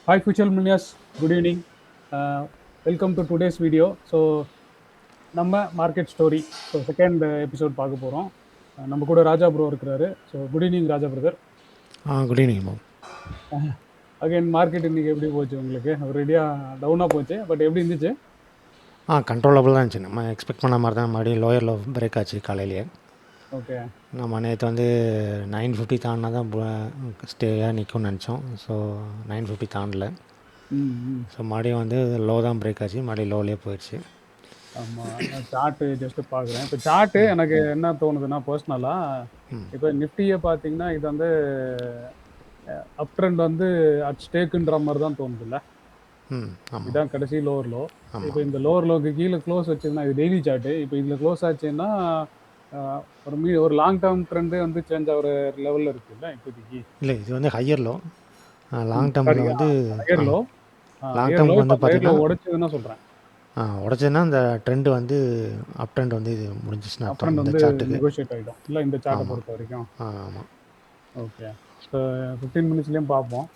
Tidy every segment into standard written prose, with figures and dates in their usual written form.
Hi, Future Millionaires. Good evening. Welcome to today's video. நம்ம market story second episode பார்க்க போகிறோம். நம்ம கூட ராஜா ப்ரோ இருக்கிறாரு. Good evening Raja brother. Good evening ma'am. Again market இன்னைக்கு எப்படி போச்சு உங்களுக்கு? ரெடியாக டவுனாக போச்சு, பட் எப்படி இருந்துச்சு? கண்ட்ரோலபிள் தான் இருந்துச்சு. நம்ம எக்ஸ்பெக்ட் பண்ண மாதிரி தான் மறுபடியும் லோயர் லோ பிரேக் ஆச்சு காலையிலேயே. ஓகே. நம்ம நேற்று வந்து 950 தாண்டினா தான் ஸ்டேயாக நிற்கும்னு நினச்சோம். ஸோ 950 தாண்டல. ஸோ மறுபடியும் வந்து லோ தான் பிரேக் ஆச்சு, மறுபடியும் லோலேயே போயிடுச்சு. ஆமாம், சார்ட்டு ஜஸ்ட்டு பார்க்குறேன். இப்போ சார்ட்டு எனக்கு என்ன தோணுதுன்னா, பர்சனலாக இப்போ நிஃப்டியை பார்த்தீங்கன்னா இது வந்து அப் ட்ரெண்ட் வந்து அட் ஸ்டேக்குன்ற மாதிரி தான் தோணுதுல்ல. இதான் கடைசி லோவர் லோ. இப்போ இந்த லோவர் லோக்கு கீழே க்ளோஸ் வச்சுன்னா இது டெய்லி சார்ட்டு. இப்போ இதில் க்ளோஸ் ஆச்சுன்னா ஒரு லாங் டேர்ம் ட்ரெண்டே வந்து சேஞ்ச் ஆகிற லெவலில் இருக்குல்ல இப்போதைக்கு. இல்லை, இது வந்து ஹையர் லோ. லாங் டேர்மில் வந்து ஹையர் லோ. லாங் டேர்முக்கு வந்து பார்த்தீங்கன்னா உடைச்சதுன்னா சொல்கிறேன். உடச்சதுன்னா இந்த ட்ரெண்டு வந்து அப் ட்ரெண்ட் வந்து இது முடிஞ்சிச்சுன்னா அப்புறம் இந்த வந்து சார்ட்டுக்கு நெகோஷியேட் ஆகிடும் இல்லை இந்த சார்ட்டை பொறுத்த வரைக்கும். ஆமாம். ஓகே. இப்போ 15 மினிட்ஸ்லேயும் பார்ப்போம்.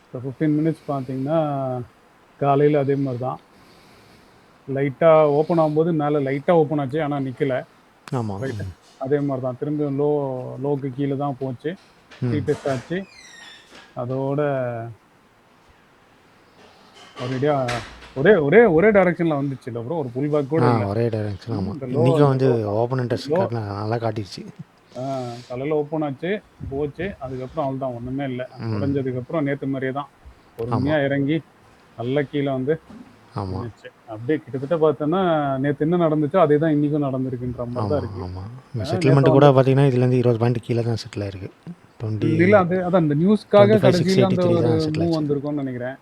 இப்போ 15 மினிட்ஸ் பார்த்தீங்கன்னா காலையில் அதே மாதிரி தான் லைட்டாக ஓப்பன் ஆகும்போது மேலே லைட்டாக ஓப்பன் ஆச்சு, ஆனால் நிற்கல. ஆமாம், ரைட்டு. அதே மாதிரி தான் திரும்பியும் லோக்கு கீழே தான் போச்சு, டெஸ்ட் ஆச்சு. அதோட ஒரேடியாக ஒரே டைரக்ஷனில் வந்துச்சு. இல்லை ப்ரோ, ஒரு புல் பேக் கூட இல்லை. ஒரே டைரக்ஷன். ஆமாம், இன்றைக்கும் வந்து ஓப்பன் இன்ட்ரெஸ்ட் நல்லா காட்டிடுச்சு. காலையில் ஓப்பன் ஆச்சு, போச்சு. அதுக்கப்புறம் அவள் தான் ஒன்றுமே இல்லை. உடஞ்சதுக்கப்புறம் நேற்று மாதிரியே தான் பொறுமையாக இறங்கி நல்ல கீழே வந்து அப்படியே கிட்டத்தட்ட பார்த்தோன்னா நேற்று என்ன நடந்துச்சோ அதே தான் இன்றைக்கும் நடந்திருக்குன்ற மாதிரி தான் இருக்குது. ஆமாம், செட்டில்மெண்ட் கூட பார்த்தீங்கன்னா இதுலேருந்து 20 பாயிண்ட் கீழே தான் செட்டில் ஆயிருக்கு. 20 இல்லை, அதான் இந்த நியூஸ்க்காக கடைசியில் அந்த ஒரு மூவ் வந்திருக்கும்னு நினைக்கிறேன்.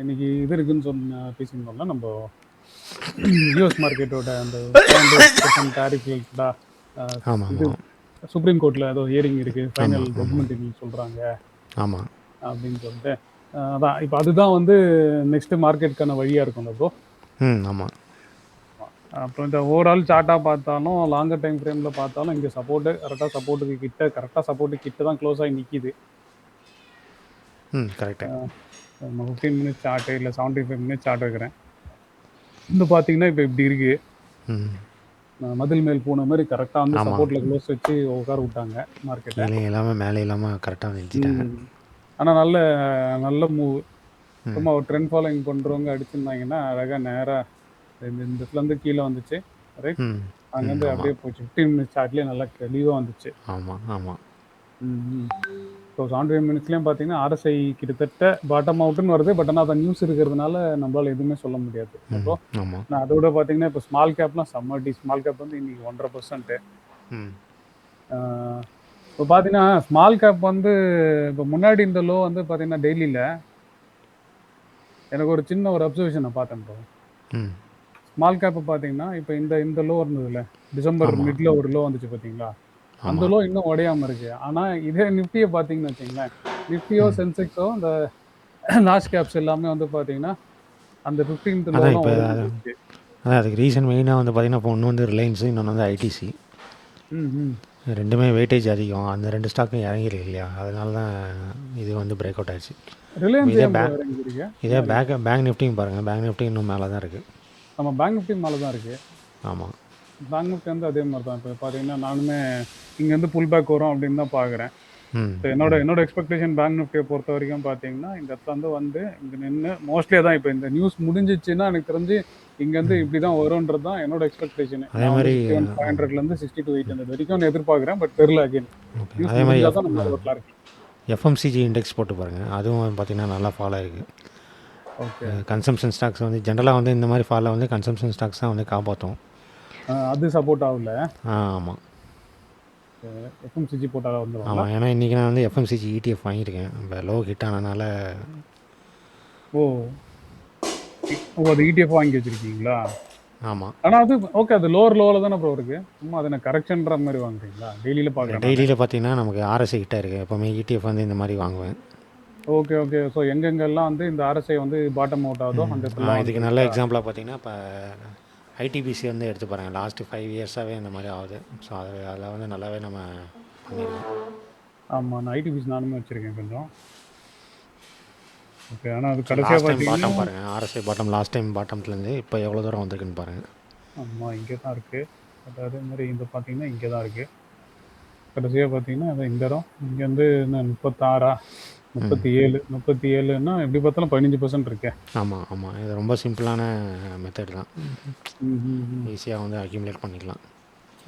இன்னைக்கு இது இருக்குன்னு பேசியிருந்தோம்ல நம்ம யூஎஸ் மார்க்கெட்டோட அந்த டாரிஃப் சுப்ரீம் கோர்ட்டில் ஏதோ ஹியரிங் இருக்குது, ஃபைனல் ஜட்மெண்ட் சொல்கிறாங்க அப்படின்னு சொல்லிட்டு. அதான் இப்போ அதுதான் வந்து நெக்ஸ்ட் மார்க்கெட்டுக்கான வழியாக இருக்கும்ல ப்ரோ. ஆமாம். அப்புறம் இந்த ஓவரால் சார்ட்டாக பார்த்தாலும் லாங்கர் டைம் ஃப்ரேமில் பார்த்தாலும் இங்கே கரெக்டாக சப்போர்ட்டுக்கு கிட்ட தான் க்ளோஸ் ஆகி நிற்கிது. கரெக்டாக 15 மினிட்ஸ் சார்ட்டு இல்லை 75 மினிட்ஸ் சார்ட் வைக்கிறேன். இந்த பார்த்தீங்கன்னா இப்போ இப்படி இருக்கு, மதில் மேல் போன மாதிரி கரெக்டாக வந்து சப்போர்ட்டில் க்ளோஸ் வச்சு உட்கார விட்டாங்க மார்க்கெட்டை. எல்லாமே மேலே இல்லாமல் கரெக்டாக நிறுத்திட்டாங்க. ஆனால் நல்ல மூவ். சும்மா ஒரு ட்ரெண்ட் ஃபாலோயிங் பண்ணுறவங்க அடிச்சிருந்தாங்கன்னா அழகாக நேராக இந்த இடத்துலேருந்து கீழே வந்துச்சு. ரைட், அங்கேருந்து அப்படியே போச்சு. 15 மினிட்ஸ் சார்ட்லேயே நல்லா தெளிவாக வந்துச்சு. ஆமாம். ஸோ 75 மினிட்ஸ்லேயும் பார்த்தீங்கன்னா ஆர்எஸ்ஐ கிட்டத்தட்ட பாட்டம் அவுட்டுன்னு வருது. பட் ஆனால் அதை நியூஸ் இருக்கிறதுனால நம்மளால் எதுவுமே சொல்ல முடியாது. அப்போ நான் அதோட பார்த்தீங்கன்னா இப்போ ஸ்மால் கேப்லாம் ஸ்மால் கேப் வந்து இன்னைக்கு 1.5%. இப்போ பார்த்தீங்கன்னா ஸ்மால் கேப் வந்து இப்போ முன்னாடி இந்த லோ வந்து பார்த்தீங்கன்னா டெய்லியில் எனக்கு ஒரு சின்ன ஒரு அப்சர்வேஷன் நான் பார்த்தேன் ப்ரோ. ஸ்மால் கேப்பை பார்த்தீங்கன்னா இப்போ இந்த லோ இருந்ததுல டிசம்பர் மிட்ல ஒரு லோ வந்துச்சு பார்த்தீங்களா, அந்த லோ இன்னும் உடையாம இருக்கு. ஆனால் இதே நிஃப்டியை பார்த்தீங்கன்னு வச்சுங்களேன், நிஃப்டியோ சென்செக்ஸோ இந்த லார்ஜ் கேப்ஸ் எல்லாமே வந்து பார்த்தீங்கன்னா அந்த 15th லோ இருக்கு. அதான் அதுக்கு ரீசன் மெயினாக வந்து பார்த்தீங்கன்னா இப்போ ஒன்று வந்து ரிலையன்ஸு, இன்னொன்று வந்து ஐடிசி. ரெண்டுமே வெயிட்டேஜ் அதிகம். அந்த 2 ஸ்டாக்கும் இறங்கிருக்கு இல்லையா, அதனால தான் இது வந்து பிரேக் அவுட் ஆயிடுச்சு. இதே பேங்க் நிஃப்டியும் பாருங்கள், பேங்க் நிஃப்டி இன்னும் மேலே தான் இருக்குது. நம்ம பேங்க் நிஃப்டி மேலே தான் இருக்குது. ஆமாம், பேங்க் நிஃப்டி வந்து அதே மாதிரி தான். இப்போ பார்த்தீங்கன்னா நானுமே இங்கேருந்து புல் பேக் வரும் அப்படின்னு தான் பார்க்குறேன். என்னோட எக்ஸ்பெக்டேஷன் பேங்க் நிஃப்டியை பொறுத்த வரைக்கும் பார்த்தீங்கன்னா இந்த இடத்துல வந்து இங்கே நின்று மோஸ்ட்லி தான் இப்போ இந்த நியூஸ் முடிஞ்சிச்சுன்னா எனக்கு தெரிஞ்சு இங்கேருந்து இப்படி தான் வரும்ன்றது தான் என்னோட எக்ஸ்பெக்டேஷன். அதே மாதிரி 500லேருந்து 60 to 800 வரைக்கும் எதிர்பார்க்குறேன். பட் தெரில அகைன். அதே மாதிரி எஃப்எம்சிஜி இண்டெக்ஸ் போட்டு பாருங்கள், அதுவும் பார்த்தீங்கன்னா நல்லா ஃபாலோ ஆகிருக்கு. ஓகே. கன்சம்ஷன் ஸ்டாக்ஸ் வந்து ஜென்ரலாக வந்து இந்த மாதிரி ஃபாலோ வந்து கன்சம்ஷன் ஸ்டாக்ஸ் தான் வந்து காப்பாற்றும். அது சப்போர்ட் ஆகல. ஆமாம், எஃப்எம்சிஜி போட்டால் வந்து. ஆமாம், ஏன்னா இன்றைக்கி நான் வந்து எஃப்எம்சிஜி ETF வாங்கியிருக்கேன். இப்போ லோ ஹிட் ஆனதுனால. அது ETF வாங்கி வச்சுருக்கீங்களா? ஆமாம். ஆனால் அது ஓகே, அது லோவில் தானே ப்ரோ இருக்குது. சும்மா அதை நான் கரெக்ஷன்ற மாதிரி வாங்குறீங்களா? டெய்லியில் பார்க்குறேன். டெய்லியில் பார்த்தீங்கன்னா நமக்கு RSI கிட்ட இருக்குது. எப்போவுமே ETF வந்து இந்த மாதிரி வாங்குவேன். ஓகே. ஸோ எங்கெங்கெல்லாம் வந்து இந்த RSI வந்து பாட்டம் அவுட் ஆகுதோ அந்த இதுக்கு நல்ல எக்ஸாம்பிளாக பார்த்தீங்கன்னா இப்போ ஐடிபிசி வந்து எடுத்து பாருங்கள், லாஸ்ட்டு 5 இயர்ஸாகவே இந்த மாதிரி ஆகுது. ஸோ அதில் வந்து நல்லாவே நம்ம பண்ணிடுவோம். ஆமா. நான் ஐடிபிஎஸ் நானுமே வச்சிருக்கேன் கொஞ்சம். ஓகே. ஆனா அது ஸோ கடைசியா லாஸ்ட் டைம் பார்த்தீங்கன்னா பாட்டம் பாருங்கள், ஆர்எஸ்ஐ பாட்டம் லாஸ்ட் டைம் பாட்டம்லேருந்து இப்போ எவ்வளோ தூரம் வந்திருக்குன்னு பாருங்கள். ஆமா இங்கே தான் இருக்கு. பட் அதே மாரி இந்த பார்த்தீங்கன்னா இங்கே தான் இருக்கு. கடைசியா பார்த்தீங்கன்னா அது இந்த இடம். இங்கேருந்து என்ன 36 37ன்னா எப்படி பார்த்தாலும் 15% இருக்கே. ஆமாம் ஆமாம், இது ரொம்ப சிம்பிளான மெத்தட் தான். ம். ஈஸியாக வந்து அக்யூமுலேட் பண்ணிக்கலாம்.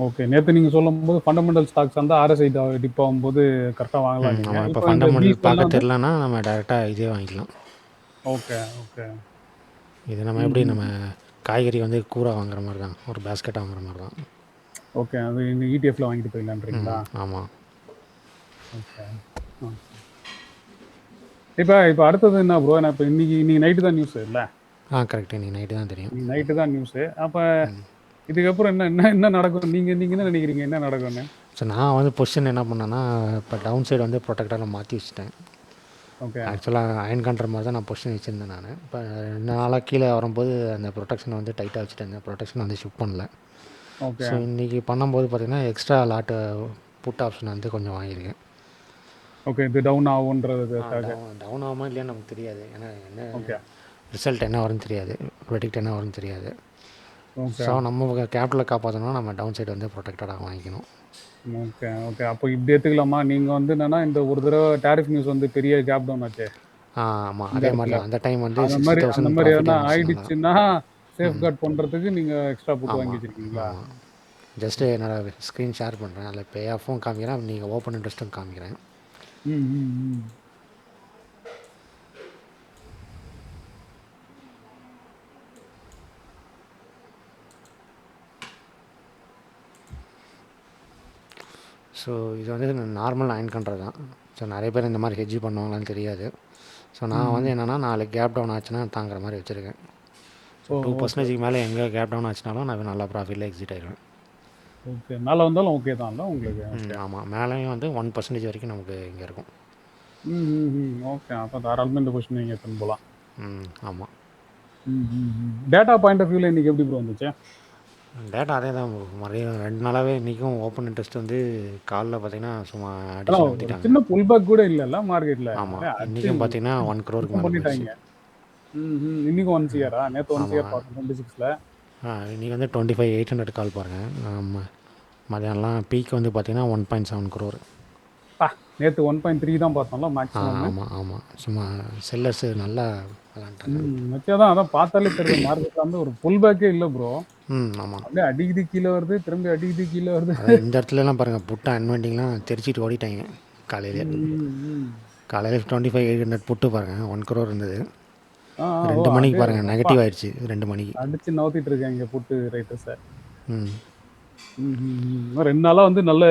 ஓகே. நேத்து நீங்க சொல்லும்போது ஃபண்டமெண்டல் ஸ்டாக்ஸ் வந்து ஆர்எஸ்ஐ டிப் ஆகும்போது கரெக்ட்டா வாங்கலாம் நீங்க. ஆமாம், இப்போ இப்போ இந்த ஃபண்டமெண்டல் பீஃப் எல்லாம் பார்க்க வந்து தெரிலனா நம்ம டேரெக்டாக இதே வாங்கிக்கலாம். Okay, okay. இது நம்ம எப்படி நம்ம ம்ஹ்ம். காய்கறி வந்து கூரை வாங்குற மாதிரி தான், ஒரு பேஸ்கெட் வாங்குற மாதிரி தான். ஓகே. அது இந்த இடிஎஃப்ல வாங்கிட்டு போயிடலான்றீங்களா? ஆமாம். ஓகே. ஓகே. இப்ப அடுத்தது என்ன ப்ரோ? நான் இப்ப இன்னைக்கு நைட்டு தான் நியூஸ் இல்ல? கரெக்ட். இன்னைக்கு நைட்டு தான் தெரியும். இன்னைக்கு நைட்டு தான் நியூஸ். அப்ப இதுக்கப்புறம் என்ன என்ன என்ன நடக்கும்? நீங்க நீங்க என்ன நினைக்கிறீங்க? என்ன நடக்கும்னு? ஸோ நான் வந்து பொசிஷன் என்ன பண்ணேன்னா, இப்போ டவுன் சைடு வந்து ப்ரொடெக்டராக மாற்றி வச்சுட்டேன். ஓகே. ஆக்சுவலாக அயன் கண்ட்ற மாதிரி தான் நான் பொசிஷன் வச்சுருந்தேன் நான். இப்போ 2 நாளாக கீழே வரும்போது அந்த ப்ரொடெக்ஷனை வந்து டைட்டாக வச்சுட்டு இருந்தேன். ப்ரொடெக்ஷன் வந்து ஷிஃப்ட் பண்ணல. ஓகே. ஸோ இன்றைக்கி பண்ணும்போது பார்த்திங்கன்னா எக்ஸ்ட்ரா லாட்டு புட் ஆப்ஷன் வந்து கொஞ்சம் வாங்கியிருக்கேன். ஓகே. இது டவுன் ஆகுன்றதுக்காக. டவுன் ஆகுமா இல்லையான்னு நமக்கு தெரியாது. ஏன்னா என்ன ஓகே. ரிசல்ட் என்ன வரும்னு தெரியாது, ப்ரெடிக்ட் என்ன வரும்னு தெரியாது. ஓகே. ஸோ நம்ம கேபிட்டலை காப்பாற்றணும்னா நம்ம டவுன் சைடு வந்து ப்ரொடெக்டடாக வாங்கிக்கணும். Okay, okay. அப்போ இப்படி எடுத்துக்கலாமா? நீங்க வந்து என்னன்னா, இந்த ஒரு தடவ டாரிஃப் நியூஸ் வந்து பெரிய கேப் டவுன் ஆச்சே ஆமாம், இந்த அதே மாதிரி இடத்துல. தான். அந்த டைம் வந்து அந்த மாரி 60,000 எதனா ப்ராஃபிட் இருந்துச்சுனால. ஆயிடுச்சுன்னா, சேஃப்கார்ட் பண்றதுக்கு நீங்க எக்ஸ்ட்ரா புட் வாங்கி ஆமாம் வச்சிருக்கீங்களா? ஆமாம். ஜஸ்ட்டு என்னோடய ஸ்க்ரீன் ஷேர் பண்ணுறேன். அதில் பே ஆஃபும் காமிக்கிறேன், நீங்கள் ஓப்பன் இன்ட்ரெஸ்ட்டும் காமிக்கிறேன். ம், ம், ம். ஸோ இது வந்து நார்மல் அயன் பண்ணுறது தான். ஸோ நிறைய பேர் இந்த மாதிரி ஹெட்ஜ் பண்ணுவாங்களான்னு தெரியாது. ஸோ நான் வந்து என்னென்னா, நாளைக்கு கேப் டவுன் ஆச்சுன்னா தாங்குற மாதிரி வச்சுருக்கேன். ஸோ ஓ! ஓகே, 2% மேலே எங்கே கேப் டவுன் ஆச்சுனாலும் நான் நல்லா ப்ராஃபிட்டில் எக்ஸிட் ஆயிடுவேன். ஓகே. மேல வந்தாலும் ஓகே தான்ல உங்களுக்கு? ஓகே. ஆமாம், மேலேயும் வந்து 1% வரைக்கும் நமக்கு இங்கே இருக்கும். ம், ம், ம். ஓகே. அப்ப தாராளமா இந்த பொசிஷன் நீங்க எடுத்துன்னு போலாம். ஆமாம். ம், ம், ம். டேட்டா பாயிண்ட் ஆஃப் வியூல இன்னைக்கு எப்படி ப்ரோ வந்துச்சு? டேட்டா அதே தான் மறுபடியும் 2 நாளாகவே இன்றைக்கும் ஓப்பன் இன்ட்ரெஸ்ட் வந்து காலைல பார்த்தீங்கன்னா சும்மா ஆனா அடிச்சு ஒரு நவுத்திட்டாங்க. சின்ன புல் பேக் கூட இல்லல்ல மார்க்கெட்ல? ஆமாம், அப்படியே அடிச்சு இன்றைக்கும் பார்த்தீங்கன்னா 1 crore மேலே போயிடுச்சு. பண்ணிட்டாங்க. ம், ம். இன்னைக்கும் 1 சிஆரா? நேத்து 1 சிஆர் ஆமாம். பார்த்தேன் 26ல. இன்றைக்கி வந்து 25,800 கால் பாருங்கள். மதியானம்லாம் பீக் வந்து பார்த்தீங்கன்னா 1.7 crore. நேத்து 1.3 தான் பார்த்தோம்ல மேக்ஸிமம். ஆமாம் ஆமாம், சும்மா செல்லர்ஸு நல்லா விளாண்டாங்க. நிச்சயம் அதான் பார்த்தாலே தெரியுது மார்க்கெட்ல வந்து ஒரு புல் பேக்கே இல்ல ப்ரோ. ஆமாம். அப்படியே அடிக்குது கீழ வருது, திரும்பி அடிக்குது கீழ வருது. அதான் இந்த இடத்துலலாம் பாருங்கள், புட்டு அன்வெண்டிங்லாம் தெரிச்சிட்டு ஓடிட்டாங்க காலையிலே. ம், ம். காலையில் 25,800 புட்டு பாருங்கள் 1 crore இருந்தது. ஆ, ஆ, 2 ஓ மணிக்கு அது பாருங்கள் அப்பா நெகட்டிவ் ஆயிடுச்சு 2 மணிக்கு. அடிச்சு நவுத்திட்டு இருக்காங்க புட்டு ரைட்டர்ஸ. ம் ம், ம், ம். 2 நாளா வந்து நல்ல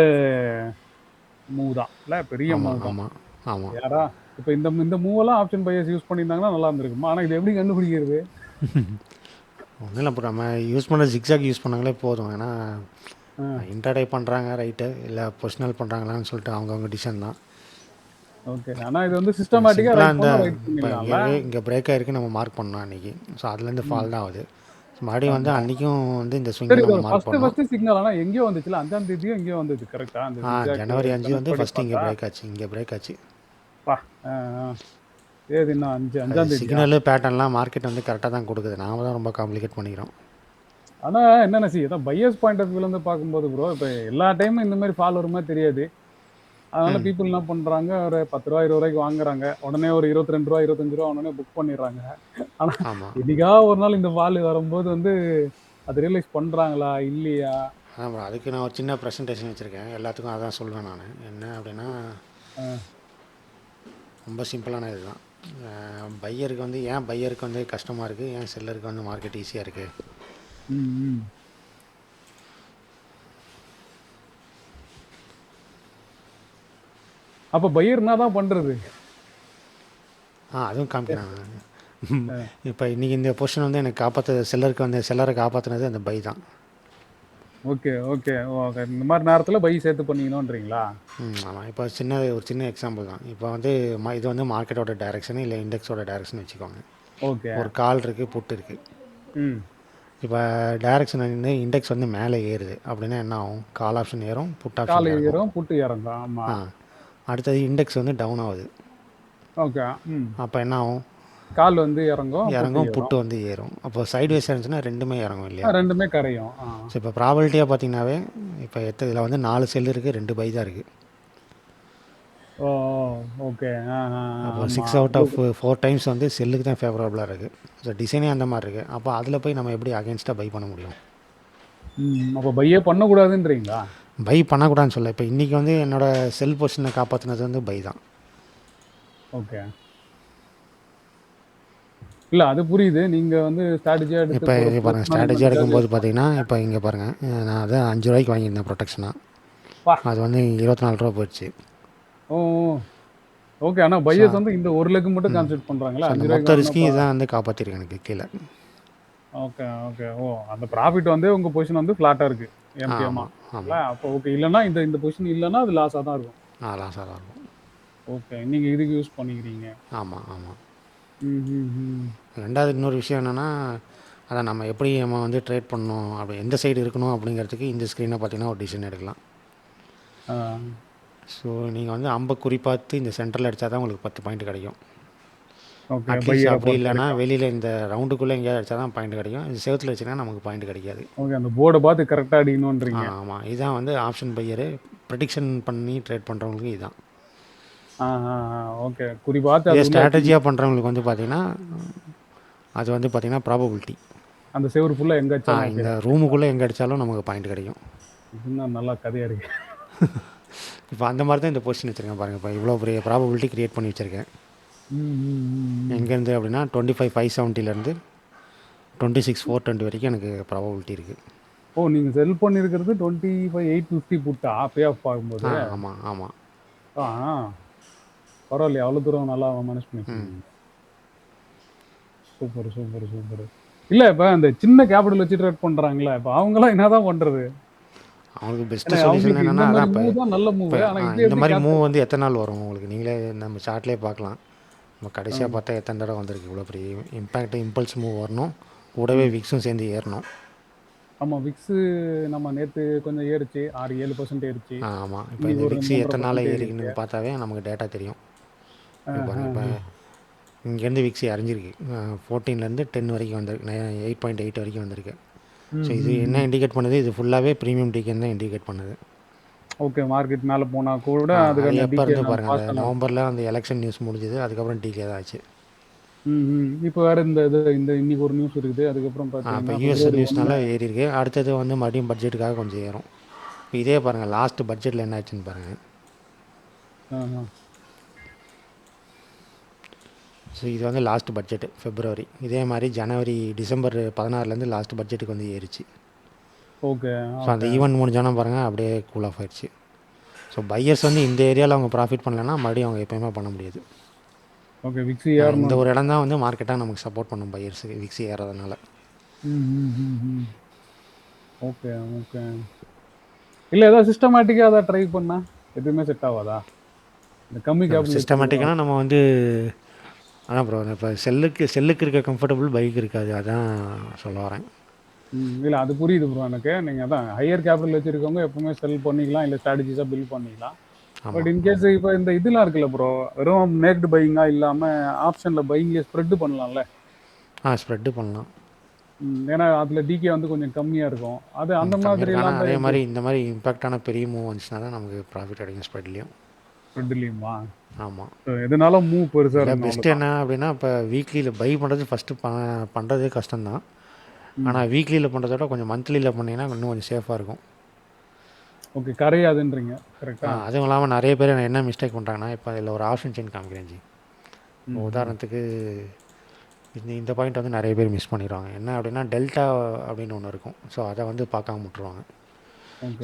மூவ் தான். இல்ல பெரிய ஆமாம் மூவ் தான். ஆமாம் ஆமாம். யாரா இப்ப இந்த இந்த மூவெல்லாம் ஆப்ஷன் பையர்ஸ் யூஸ் பண்ணியிருந்தாங்கன்னா நல்லா இருந்திருக்குமா? ஆனா இது எப்படி கண்டுபிடிக்கிறது? ஒன்றும் இல்லை, இப்போ நம்ம யூஸ் பண்ண ஜிக்ஸாக் யூஸ் பண்ணாங்களே போதும். ஏன்னா ஆ, இன்டர்டே பண்ணுறாங்க ரைட்டு, இல்லை பொசிஷனல் பண்ணுறாங்களான்னு சொல்லிட்டு அவங்கவுங்க டிசிஷன் தான். ஓகே. ஆனா இது வந்து சிஸ்டமேட்டிக்கா சிம்பிளாக ரைட் இந்த பண்ணா ரைட் இப்போ பண்ணிடலாம்ல? இங்கே பிரேக் ஆகிருக்கு நம்ம மார்க் பண்ணோம் அன்றைக்கி. ஸோ அதுலேருந்து ம். ஃபால் தான் ஆகுது. மறுபடியும் வந்து ஆமா. அன்றைக்கும் வந்து இந்த சரி ஸ்விங்கை ஒரு நம்ம மார்க் பண்ணோம். ஃபர்ஸ்ட் சிக்னல் ஆனா எங்கேயோ வந்துச்சுல்ல? 5ஆம் தேதியோ எங்கேயோ வந்தது கரெக்ட்டா? அந்த ஜிக்ஜாக் ஜனவரி 5 வந்து கணக்குப்படி ஃபஸ்ட்டு இங்கே பார்த்தா? பிரேக் ஆச்சு, இங்கே பிரேக் ஆச்சு. அப்பா! ஆ, ஆ. ஏது இன்னும் 5ஆம் தேதியா? சிக்னலு பேட்டர்ன்லாம் மார்க்கெட் வந்து கரெக்டாக தான் கொடுக்குது. நாம தான் ரொம்ப காம்ப்ளிகேட் பண்ணிக்கிறோம். ஆனா என்னன்னா அதான் பையர்ஸ் பாயிண்ட் ஆஃப் வியூல இருந்து பார்க்கும்போது ப்ரோ, இப்ப எல்லா டைமும் இந்த மாரி ஃபால் வருமா தெரியாது. அதனால ம் பீப்பிள் என்ன பண்றாங்க, ஒரு ரூ. 10 ரூ. 20 வாங்குறாங்க. உடனே ஒரு ரூ. 22 ரூ. 25 உடனே புக் பண்ணிடுறாங்க. ஆனா ஆமாம் என்னைக்கா ஒரு நாள் இந்த ஃபால் வரும்போது வந்து அது ரியலைஸ் பண்றாங்களா? இல்லையா? ஆமாம், அதுக்கு நான் ஒரு சின்ன ப்ரெசன்டேஷன் வச்சுருக்கேன். எல்லாத்துக்கும் அதான் சொல்லுவேன் நான். என்ன அப்படின்னா, ஆ. ரொம்ப சிம்பிளான இதுதான். பையருக்கு வந்து ஏன் பையருக்கு வந்து கஷ்டமாக இருக்குது, ஏன் செல்லருக்கு வந்து மார்க்கெட் ஈஸியாக இருக்குது. ம், ம். அப்ப பையர் என்னதான் பண்றது? அதுவும் காமிக்கிறேன் நான். ஆ. இப்போ இன்றைக்கி இந்த பொசிஷன் வந்து எனக்கு செல்லருக்கு வந்து செல்லரை காப்பாற்றினது அந்த பை தான். Okay, okay. ஓகே. இந்த மாரி நேரத்துல பை சேர்த்து பண்ணிக்கணும்ன்றீங்களா? ஆமாம். இப்போ ஒரு சின்ன எக்ஸாம்பிள் தான். இப்போ வந்து இது வந்து மார்க்கெட்டோட டைரக்ஷன் இல்லை இண்டெக்ஸோட டைரக்ஷன் வச்சுக்கோங்க. ஓகே. ஒரு கால் இருக்குது, புட் இருக்குது. ம். இப்போ டைரக்ஷன் வந்து இண்டெக்ஸ் வந்து மேலே ஏறுது அப்படின்னா என்ன ஆகும்? கால் ஆப்ஷன் ஏறும், புட் ஆப்ஷன் கால் இறங்கும். ஏறும், புட்டு இறங்கும். ஆமா. ஆ அடுத்தது இண்டெக்ஸ் வந்து டவுன் ஆகுது. ஓகே. அப்போ என்ன ஆகும்? கால் வந்து இறங்கும், புட்டு இறங்கும், ஏறும். புட்டு வந்து ஏறும். அப்போ சைட்வேஸ் இருந்துச்சுன்னா ரெண்டுமே இறங்கும் இல்லையா? ரெண்டுமே கரையும். ஸோ இப்போ ப்ராபபிலிட்டியாக பார்த்தீங்கன்னாவே இப்போ இதில் வந்து 4 செல் இருக்குது, 2 பை தான் இருக்குது. ஓ ஓகே. அப்போ 6 அவுட் ஆஃப் 4 டைம்ஸ் வந்து செல்லுக்கு தான் ஃபேவரபுளாக இருக்குது. ஸோ டிசைனே அந்த மாதிரி இருக்குது. அப்போ அதில் போய் நம்ம எப்படி அகேன்ஸ்டாக பை பண்ண முடியும்? அப்போ பையே பண்ணக்கூடாதுன்றீங்களா? பை பண்ணக்கூடாதுன்னு சொல்ல. இப்போ இன்றைக்கி வந்து என்னோடய செல் பொசிஷனை காப்பாற்றினது வந்து பை தான். ஓகே. இல்லை அது புரியுது. நீங்கள் வந்து ஸ்ட்ராட்டஜியாக எடுத்து இப்போ இது பாருங்கள், ஸ்ட்ராட்டஜியாக எடுக்கும்போது பார்த்தீங்கன்னா இப்போ இங்கே பாருங்கள், நான் அதான் 5 ரூபாய்க்கு வாங்கியிருந்தேன் ப்ரொடெக்ஷனாக. அது வந்து 24 ரூபா போயிடுச்சு. ஓ ஓகே. ஆனால் பையர்ஸ் வந்து இந்த ஒரு லெக் மட்டும் கான்செப்ட் பண்ணுறாங்களா? அந்த மொத்த ரிஸ்க்கையும் இதான் வந்து காப்பாற்றிருக்கு எனக்கு கீழே. Okay okay. அந்த ப்ராஃபிட் வந்து உங்கள் பொசிஷன் வந்து ஃப்ளாட்டாக இருக்குது எம்டிஎம்மா. அப்போ ஓகே. இல்லைன்னா இந்த பொசிஷன் இல்லைன்னா அது லாஸாக தான் இருக்கும். லாஸாக தான் இருக்கும். ஓகே. நீங்கள் இதுக்கு யூஸ் பண்ணிக்கிறீங்க. ஆமாம். ரெண்டாவது இன்னொரு விஷயம் என்னென்னா, அதான் நம்ம எப்படி நம்ம வந்து ட்ரேட் பண்ணணும், அப்படி எந்த சைடு இருக்கணும் அப்படிங்கிறதுக்கு இந்த ஸ்க்ரீனை பார்த்தீங்கன்னா ஒரு டிசிஷன் எடுக்கலாம். ஸோ நீங்கள் வந்து அம்பை குறிப்பாத்து இந்த சென்டரில் அடித்தா தான் உங்களுக்கு 10 பாயிண்ட் கிடைக்கும். அட்லீஸ்ட் அப்படி இல்லைன்னா வெளியில் இந்த ரவுண்டுக்குள்ளே எங்கேயாவது அடித்தா தான் பாயிண்ட் கிடைக்கும். இது செவத்தில் வச்சுன்னா நமக்கு பாயிண்ட் கிடைக்காது. ஓகே. அந்த போர்டை பார்த்து கரெக்டாக அடிக்கணுன்றீங்க. ஆமாம். இதுதான் வந்து ஆப்ஷன் பையரு ப்ரெடிக்ஷன் பண்ணி ட்ரேட் பண்ணுறவங்களுக்கு இதுதான். ஓகே. குறிப்பாக ஸ்ட்ராட்டஜியாக பண்ணுறவங்களுக்கு வந்து பார்த்தீங்கன்னா அது வந்து பார்த்தீங்கன்னா ப்ராபபிலிட்டி. அந்த செவரு ஃபுல்லாக எங்கே அடிச்சாலும் இந்த ரூமுக்குள்ளே எங்கே அடித்தாலும் நமக்கு பாயிண்ட் கிடைக்கும். இன்னும் நல்லா கதையாக இருக்கு. இப்போ அந்த மாதிரி தான் இந்த பொசிஷன் வச்சுருக்கேன் பாருங்கள். இப்போ இவ்வளோ பெரிய ப்ராபபிலிட்டி க்ரியேட் பண்ணி வச்சுருக்கேன். எங்கேருந்து அப்படின்னா 25,570 26,420 வரைக்கும் எனக்கு ப்ராபபிலிட்டி இருக்குது. நீங்கள் செல் பண்ணியிருக்கிறது 25,850 புட்டா பே ஆஃப் ஆகும்போது? ஆமாம். பரவாயில்லையா? அவ்வளோ தூரம் நல்லா மேனேஜ் பண்ணிருக்கீங்க. சூப்பர். இல்லை இப்போ இந்த சின்ன கேபிட்டல் வச்சு ட்ரேட் பண்ணுறாங்களே, இப்போ அவங்களாம் என்ன தான் பண்ணுறது? அவங்களுக்கு பெஸ்ட்டு சொல்யூஷன் என்னென்னா, நல்ல மூவ். இந்த மாதிரி மூவ் வந்து எத்தனை நாள் வரும் உங்களுக்கு? நீங்களே நம்ம சார்ட்லேயே பார்க்கலாம். நம்ம கடைசியாக பார்த்தா எத்தனை தடவை வந்திருக்கு. இவ்வளோ பெரிய இம்பேக்ட் இம்பல்ஸ் மூவ் வரணும், கூடவே விக்ஸும் சேர்ந்து ஏறணும். ஆமாம். விக்ஸு நம்ம நேற்று கொஞ்சம் ஏறிச்சு, 6-7% ஏறிச்சு. ஆமாம். இப்போ இந்த விக்ஸு எத்தனை நாள் ஏறிக்குன்னு பார்த்தாவே நமக்கு டேட்டா தெரியும். இப்போ இங்கேருந்து விக்ஸி அறிஞ்சிருக்கு 14லேருந்து 10 வரைக்கும் வந்திருக்கு, 8.8 வரைக்கும் வந்திருக்கு. ஸோ இது என்ன இண்டிகேட் பண்ணுது? இது ஃபுல்லாகவே ப்ரீமியம் டீக்கன் தான் இண்டிகேட் பண்ணுது. ஓகே. மார்க்கெட் மேலே போனால் கூட எப்போ இருந்து பாருங்கள், அந்த நவம்பரில் அந்த எலெக்ஷன் நியூஸ் முடிஞ்சது, அதுக்கப்புறம் டீக்கே தான் ஆச்சு. இப்போ வேறு இந்த இன்னைக்கு ஒரு நியூஸ் இருக்குது. அதுக்கப்புறம் இப்போ யூஎஸ் நியூஸ்னால ஏறி இருக்கு. அடுத்தது வந்து மறுபடியும் பட்ஜெட்டுக்காக கொஞ்சம் ஏறும். இப்போ இதே பாருங்கள், லாஸ்ட்டு பட்ஜெட்டில் என்ன ஆச்சுன்னு பாருங்கள். ஸோ இது வந்து லாஸ்ட் பட்ஜெட்டு February. இதே மாதிரி December 16 லாஸ்ட் பட்ஜெட்டுக்கு வந்து ஏறிச்சு. ஓகே. ஸோ அந்த ஈவெண்ட் முடிஞ்சோன்னா பாருங்கள் அப்படியே கூல் ஆஃப் ஆயிடுச்சு. ஸோ பையர்ஸ் வந்து இந்த ஏரியாவில் அவங்க ப்ராஃபிட் பண்ணலைன்னா மறுபடியும் அவங்க எப்போயுமே பண்ண முடியாது. ஓகே. விக்ஸி இந்த ஒரு இடம் தான் வந்து மார்க்கெட்டாக நமக்கு சப்போர்ட் பண்ணும் பையர்ஸுக்கு, விக்ஸி ஏறதுனால. ஓகே. இல்லை ஏதாவது சிஸ்டமேட்டிக்காக அதை ட்ரை பண்ணால் எதுவுமே செட் ஆகாதா? இந்த கம்மி கேபிட்டல் சிஸ்டமேட்டிக்காக நம்ம வந்து அதான் ப்ரோ, இப்போ செல்லுக்கு இருக்க கம்ஃபர்டபுள் பைக் இருக்காது, அதான் சொல்ல வரேன். இல்லை அது புரியுது ப்ரோ எனக்கு. நீங்கள் அதான் ஹையர் கேபிட்டல் வச்சுருக்கவங்க எப்பவுமே செல் பண்ணிக்கலாம், இல்லை ஸ்ட்ராட்டஜிஸாக பில்ட் பண்ணிக்கலாம். பட் இன்கேஸ் இப்போ இந்த இதெல்லாம் இருக்குல்ல ப்ரோ, வெறும் நேக்டு பையிங்காக இல்லாமல் ஆப்ஷனில் பையிங்லேயே ஸ்ப்ரெட்டு பண்ணலாம்ல? ஸ்ப்ரெட்டு பண்ணலாம். ஏன்னா அதில் டிகே வந்து கொஞ்சம் கம்மியாக இருக்கும். அது அந்த மாதிரி அதே மாதிரி இந்த மாதிரி இம்பாக்டான பெரிய மூவ் வந்துச்சுன்னா தான் நமக்கு ப்ராஃபிட் கிடைக்கும் ஸ்ப்ரெட்லேயுமா. ஆமாம். எதனால மூவ் பெருசாக பெஸ்ட் என்ன அப்படின்னா, இப்போ வீக்லியில் பை பண்ணுறது ஃபஸ்ட்டு பண்ணுறதே கஷ்டம்தான். ஆனால் வீக்லியில் பண்ணுறதோட கொஞ்சம் மந்த்லியில் பண்ணிங்கன்னா இன்னும் கொஞ்சம் சேஃபாக இருக்கும். ஓகே. கரையாதுன்றீங்க கரெக்டாக. அதுவும் இல்லாமல் நிறைய பேர் என்ன மிஸ்டேக் பண்ணுறாங்கன்னா, இப்போ அதில் ஒரு ஆப்ஷன் செயின் காமிக்கிறேன் ஜி. உதாரணத்துக்கு இந்த பாயிண்ட் வந்து நிறைய பேர் மிஸ் பண்ணிடுவாங்க. என்ன அப்படின்னா, டெல்டா அப்படின்னு ஒன்று இருக்கும். ஸோ அதை வந்து பார்க்காம விட்டுருவாங்க.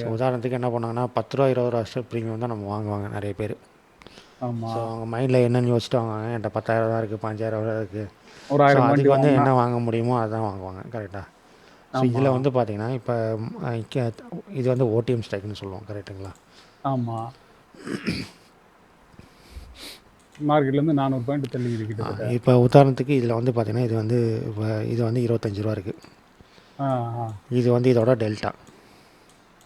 ஸோ உதாரணத்துக்கு என்ன பண்ணாங்கன்னா, 10 ரூபா 20 ரூபா ப்ரீமியம் தான் நம்ம வாங்குவாங்க நிறைய பேர். ஸோ அவங்க மைண்டில் என்னென்னு யோசிச்சுட்டு வாங்குவாங்க, என்கிட்ட 10,000 தான் இருக்குது, 5,000 தான் இருக்குது, ஸோ அதுக்கு வந்து என்ன வாங்க முடியுமோ அதுதான் வாங்குவாங்க. கரெக்டாக. ஸோ இதில் வந்து பார்த்தீங்கன்னா இப்போ இது வந்து ஓடிஎம் ஸ்ட்ரைக்னு சொல்லுவோம், கரெக்டுங்களா? ஆமாம். மார்க்கெட்லேருந்து 400 பாயிண்ட் தள்ளி இருக்குது. இப்போ உதாரணத்துக்கு இதில் வந்து பார்த்தீங்கன்னா இது வந்து 25 ரூபா இருக்குது. இது வந்து இதோட டெல்டா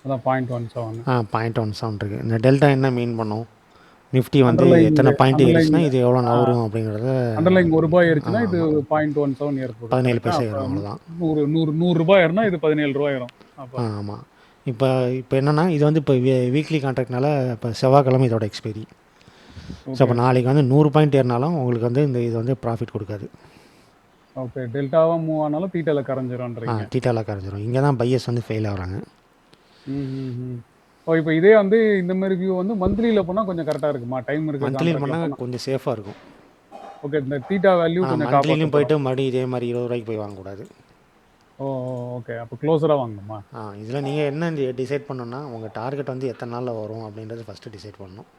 அதான் 0.17. 0.17 இருக்குது. இந்த டெல்டா என்ன மீன் பண்ணும்? நிஃப்டி வந்து அண்டர்லைங் எத்தனை பாயிண்ட் அண்டர்லைங் ஏறிச்சுன்னா இது எவ்வளோ நவரும் அப்படிங்கிறத. அண்டர்லைங் ரூபாய் ஏறிச்சுன்னா இது ஆமாம், 0.17 ஏற்படும். 17 கரெக்டா? பைசா அப்ப ஏறும் அவ்வளோதான். 100 ரூபாய் ஏறினா இது 17 ரூபாய் ஏறும். அப்ப ஆமாம். இப்போ இப்போ என்னென்னா இது வந்து இப்போ வீக்லி கான்ட்ராக்ட்னால இப்போ செவ்வாய்க்கிழமை இதோட எக்ஸ்பைரி. ஸோ ஓகே அப்போ நாளைக்கு வந்து 100 பாயிண்ட் ஏறினாலும் உங்களுக்கு வந்து இந்த இது வந்து ப்ராஃபிட் கொடுக்காது. ஓகே. டெல்டாவா மூவ் ஆனாலும் தீட்டால கரைஞ்சிரும்ன்றீங்க. டீட்டாலாக கரைஞ்சிரும். இங்கே தான் பையர்ஸ் வந்து ஃபெயில் ஆகுறாங்க. ஓ, இப்போ இதே வந்து இந்த மாதிரி வியூ வந்து மந்த்லியில் போனால் கொஞ்சம் கரெக்டாக இருக்குமா? டைம் இருக்க மந்த்லியில் கான்ட்ராக்டில் பண்ணால் போனால். கொஞ்சம் சேஃபாக இருக்கும். ஓகே, இந்த தீட்டா வேல்யூ கொஞ்சம் மந்த்லிலையும் காப்பாற்றப்படும். போயிட்டு மறுபடியும் இதே மாதிரி 20 ரூபாய்க்கு போய் வாங்கக்கூடாது. ஓ ஓகே, அப்போ க்ளோஸராக வாங்கணுமா? இதில் நீங்கள் என்ன டிசைட் பண்ணணும்னா உங்கள் டார்கெட் வந்து எத்தனை நாளில் வரும் அப்படின்றது ஃபஸ்ட்டு டிசைட் பண்ணணும்.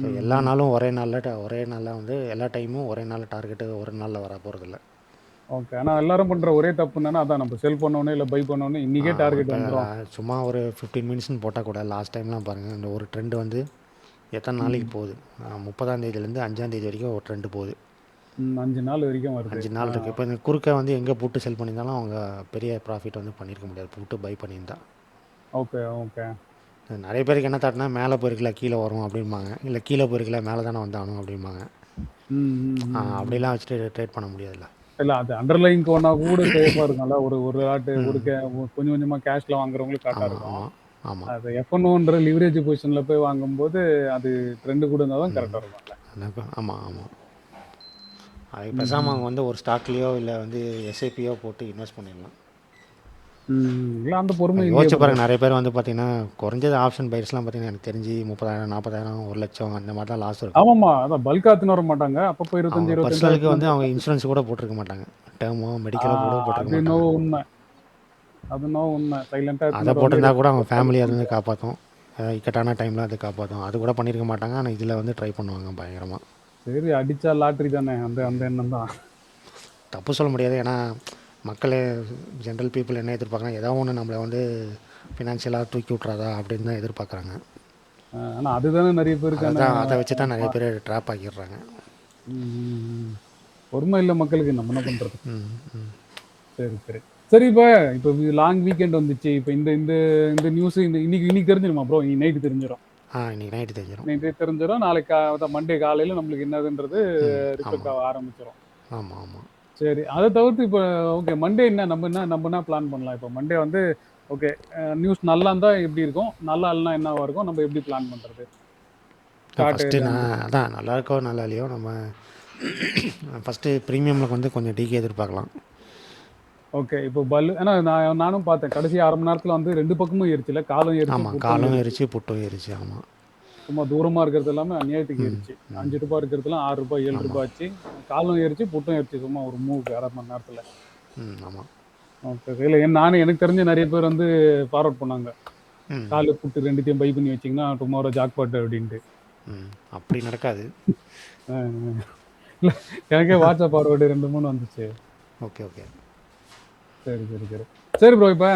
ஸோ எல்லா நாளும் ஒரே நாளில் வந்து எல்லா டைமும் ஒரே நாளில் டார்கெட்டு ஒரு நாளில் வர போகிறதில்ல. ஓகே, ஆனால் எல்லாரும் பண்ணுற ஒரே தப்பு என்னன்னா, அதான் நம்ம செல் பண்ணோன்னே இல்லை பை பண்ணோன்னே இன்றைக்கே டார்கெட் இப்போ வந்துடும். சும்மா ஒரு 15 மினிட்ஸ்னு போட்டால் கூட லாஸ்ட் டைம்லாம் பாருங்கள், இந்த ஒரு ட்ரெண்டு வந்து எத்தனை நாளைக்கு போகுது. 30ஆம் தேதியிலேருந்து 5ஆம் தேதி வரைக்கும் ஒரு ட்ரெண்டு போகுது. 5 நாள் வரைக்கும் வருது. 5 நாள் இருக்குது. இப்போ இந்த குறுக்க வந்து எங்கே போட்டு செல் பண்ணியிருந்தாலும் அவங்க பெரிய ப்ராஃபிட் வந்து பண்ணியிருக்க முடியாது போட்டு பை பண்ணியிருந்தா. Okay okay. நிறைய பேருக்கு என்ன தாட்டினா மேலே போயிருக்கல கீழே வரும் அப்படிம்பாங்க, இல்லை கீழே போயிருக்கல மேலே தானே வந்தாகணும் அப்படிம்பாங்க. அப்படிலாம் வச்சுட்டு ட்ரேட் பண்ண முடியாதுல்ல. இல்லை, அது அண்டர்லைங்க்கு ஒன்றா கூட சேஃபாக இருக்கும்ல. ஒரு ஆட்டு கொஞ்சம் கொஞ்சமாக கேஷில் வாங்குறவங்களுக்கு கரெக்டாக இருக்கும். ஆமாம். அது F1ன்ற லிவரேஜ் பொசிஷனில் போய் வாங்கும்போது அது ட்ரெண்டு கூட இருந்தால் தான் கரெக்டாக இருக்கும்ல. ஆமாம். அதுக்கு பேசாமல் அவங்க வந்து ஒரு ஸ்டாக்லேயோ இல்லை வந்து எஸ்ஐபியோ போட்டு இன்வெஸ்ட் பண்ணிடலாம். இல்லை, அந்த பொறுமை யோசிச்சு பாருங்க. நிறைய பேர் வந்து பார்த்தீங்கன்னா குறைஞ்சது ஆப்ஷன் பைர்ஸ்லாம் பார்த்தீங்கன்னா எனக்கு தெரிஞ்சு 30,000 40,000 1 லட்சம் அந்த மாதிரி தான் லாஸ் இருக்கும். ஆமாம்மா, அதான் பல்காத்துன்னு வர மாட்டாங்க. அப்பப்போ 25 பர்சனலுக்கு வந்து அவங்க இன்சூரன்ஸ் கூட போட்டிருக்க மாட்டாங்க, டேர்மோ மெடிக்கலோ கூட போட்டிருக்க மாட்டாங்க. அது உண்மை. சைலண்டாக அதை போட்டிருந்தா கூட அவங்க ஃபேமிலி அது வந்து காப்பாற்றும், இக்கட்டான டைமில் அது காப்பாற்றும். அது கூட பண்ணியிருக்க மாட்டாங்க, ஆனால் இதில் வந்து ட்ரை பண்ணுவாங்க பயங்கரமாக. சரி, அடித்தா லாட்ரி தானே, அந்த எண்ணம் தான். தப்பு சொல்ல முடியாது. ஏன்னா மக்களே ஜென்ரல் பீப்புள் என்ன எதிர்பார்க்குறாங்க, ஏதாவது ஒன்று நம்மளை வந்து ஃபினான்ஷியலாக தூக்கி விட்றாதா அப்படின்னு தான் எதிர்பார்க்குறாங்க. ஆனால் அதுதானே நிறைய பேருக்கு அதை வச்சு தான் நிறைய பேர் ட்ராப் ஆக்கிடுறாங்க. பொறுமை இல்லை மக்களுக்கு, நம்ம என்ன பண்ணுறது. சரி. இப்போ லாங் வீக்கெண்ட் வந்துச்சு. இப்போ இந்த நியூஸ் இன்னைக்கு தெரிஞ்சிருமா ப்ரோ? நைட்டு தெரிஞ்சிடும். இன்னைக்கு நைட்டு தெரிஞ்சிடும். நாளைக்கு மண்டே காலையில் நம்மளுக்கு என்னதுன்றது ரிஃப்ளெக்ட் ஆக ஆரம்பிச்சிடும். ஆமாம். சரி, அதை தவிர்த்து இப்போ ஓகே மண்டே நம்ம என்ன பிளான் பண்ணலாம்? இப்போ மண்டே வந்து ஓகே, நியூஸ் நல்லா இருந்தால் எப்படி இருக்கும், நல்லா இல்லைனா என்னவா இருக்கும், நம்ம எப்படி பிளான் பண்ணுறது? அதான் நல்லா இருக்கோ நல்லா இல்லையோ நம்ம ஃபஸ்ட்டு ப்ரீமியமில் வந்து கொஞ்சம் டிகே எதிர்பார்க்கலாம். ஓகே, இப்போ ஏன்னா நானும் பார்த்தேன் கடைசி 1/2 மணி நேரத்தில் வந்து 2 பக்கமும் ஏறிச்சுல, காலம் ஏறிச்சு புட்டும் ஏறிச்சு. ஆமாம், சும்மா தூரமாக இருக்கிறது எல்லாமே அநியாயத்துக்கு ஏறிச்சு. 5 ரூபாய் இருக்கிறதுலாம் 6 ரூபாய் 7 ரூபாய் ஆச்சு. காலம் ஏறிச்சு புட்டும் ஏறிச்சு, சும்மா ஒரு மூவுக்கு 1/2 மணி நேரத்தில். ஆமாம். ஓகே, இல்லை எனக்கு தெரிஞ்ச நிறைய பேர் வந்து ஃபார்வர்ட் பண்ணாங்க, காலு புட்டு 2த்தையும் பை பண்ணி வச்சிங்கன்னா டுமாரோ ஜாக்பாட் அப்படின்ட்டு. அப்படி நடக்காது. இல்லை, எனக்கே வாட்ஸ்அப் ஃபார்வர்டு 2-3 வந்துச்சு. ஓகே. சரி ப்ரோ, இப்போ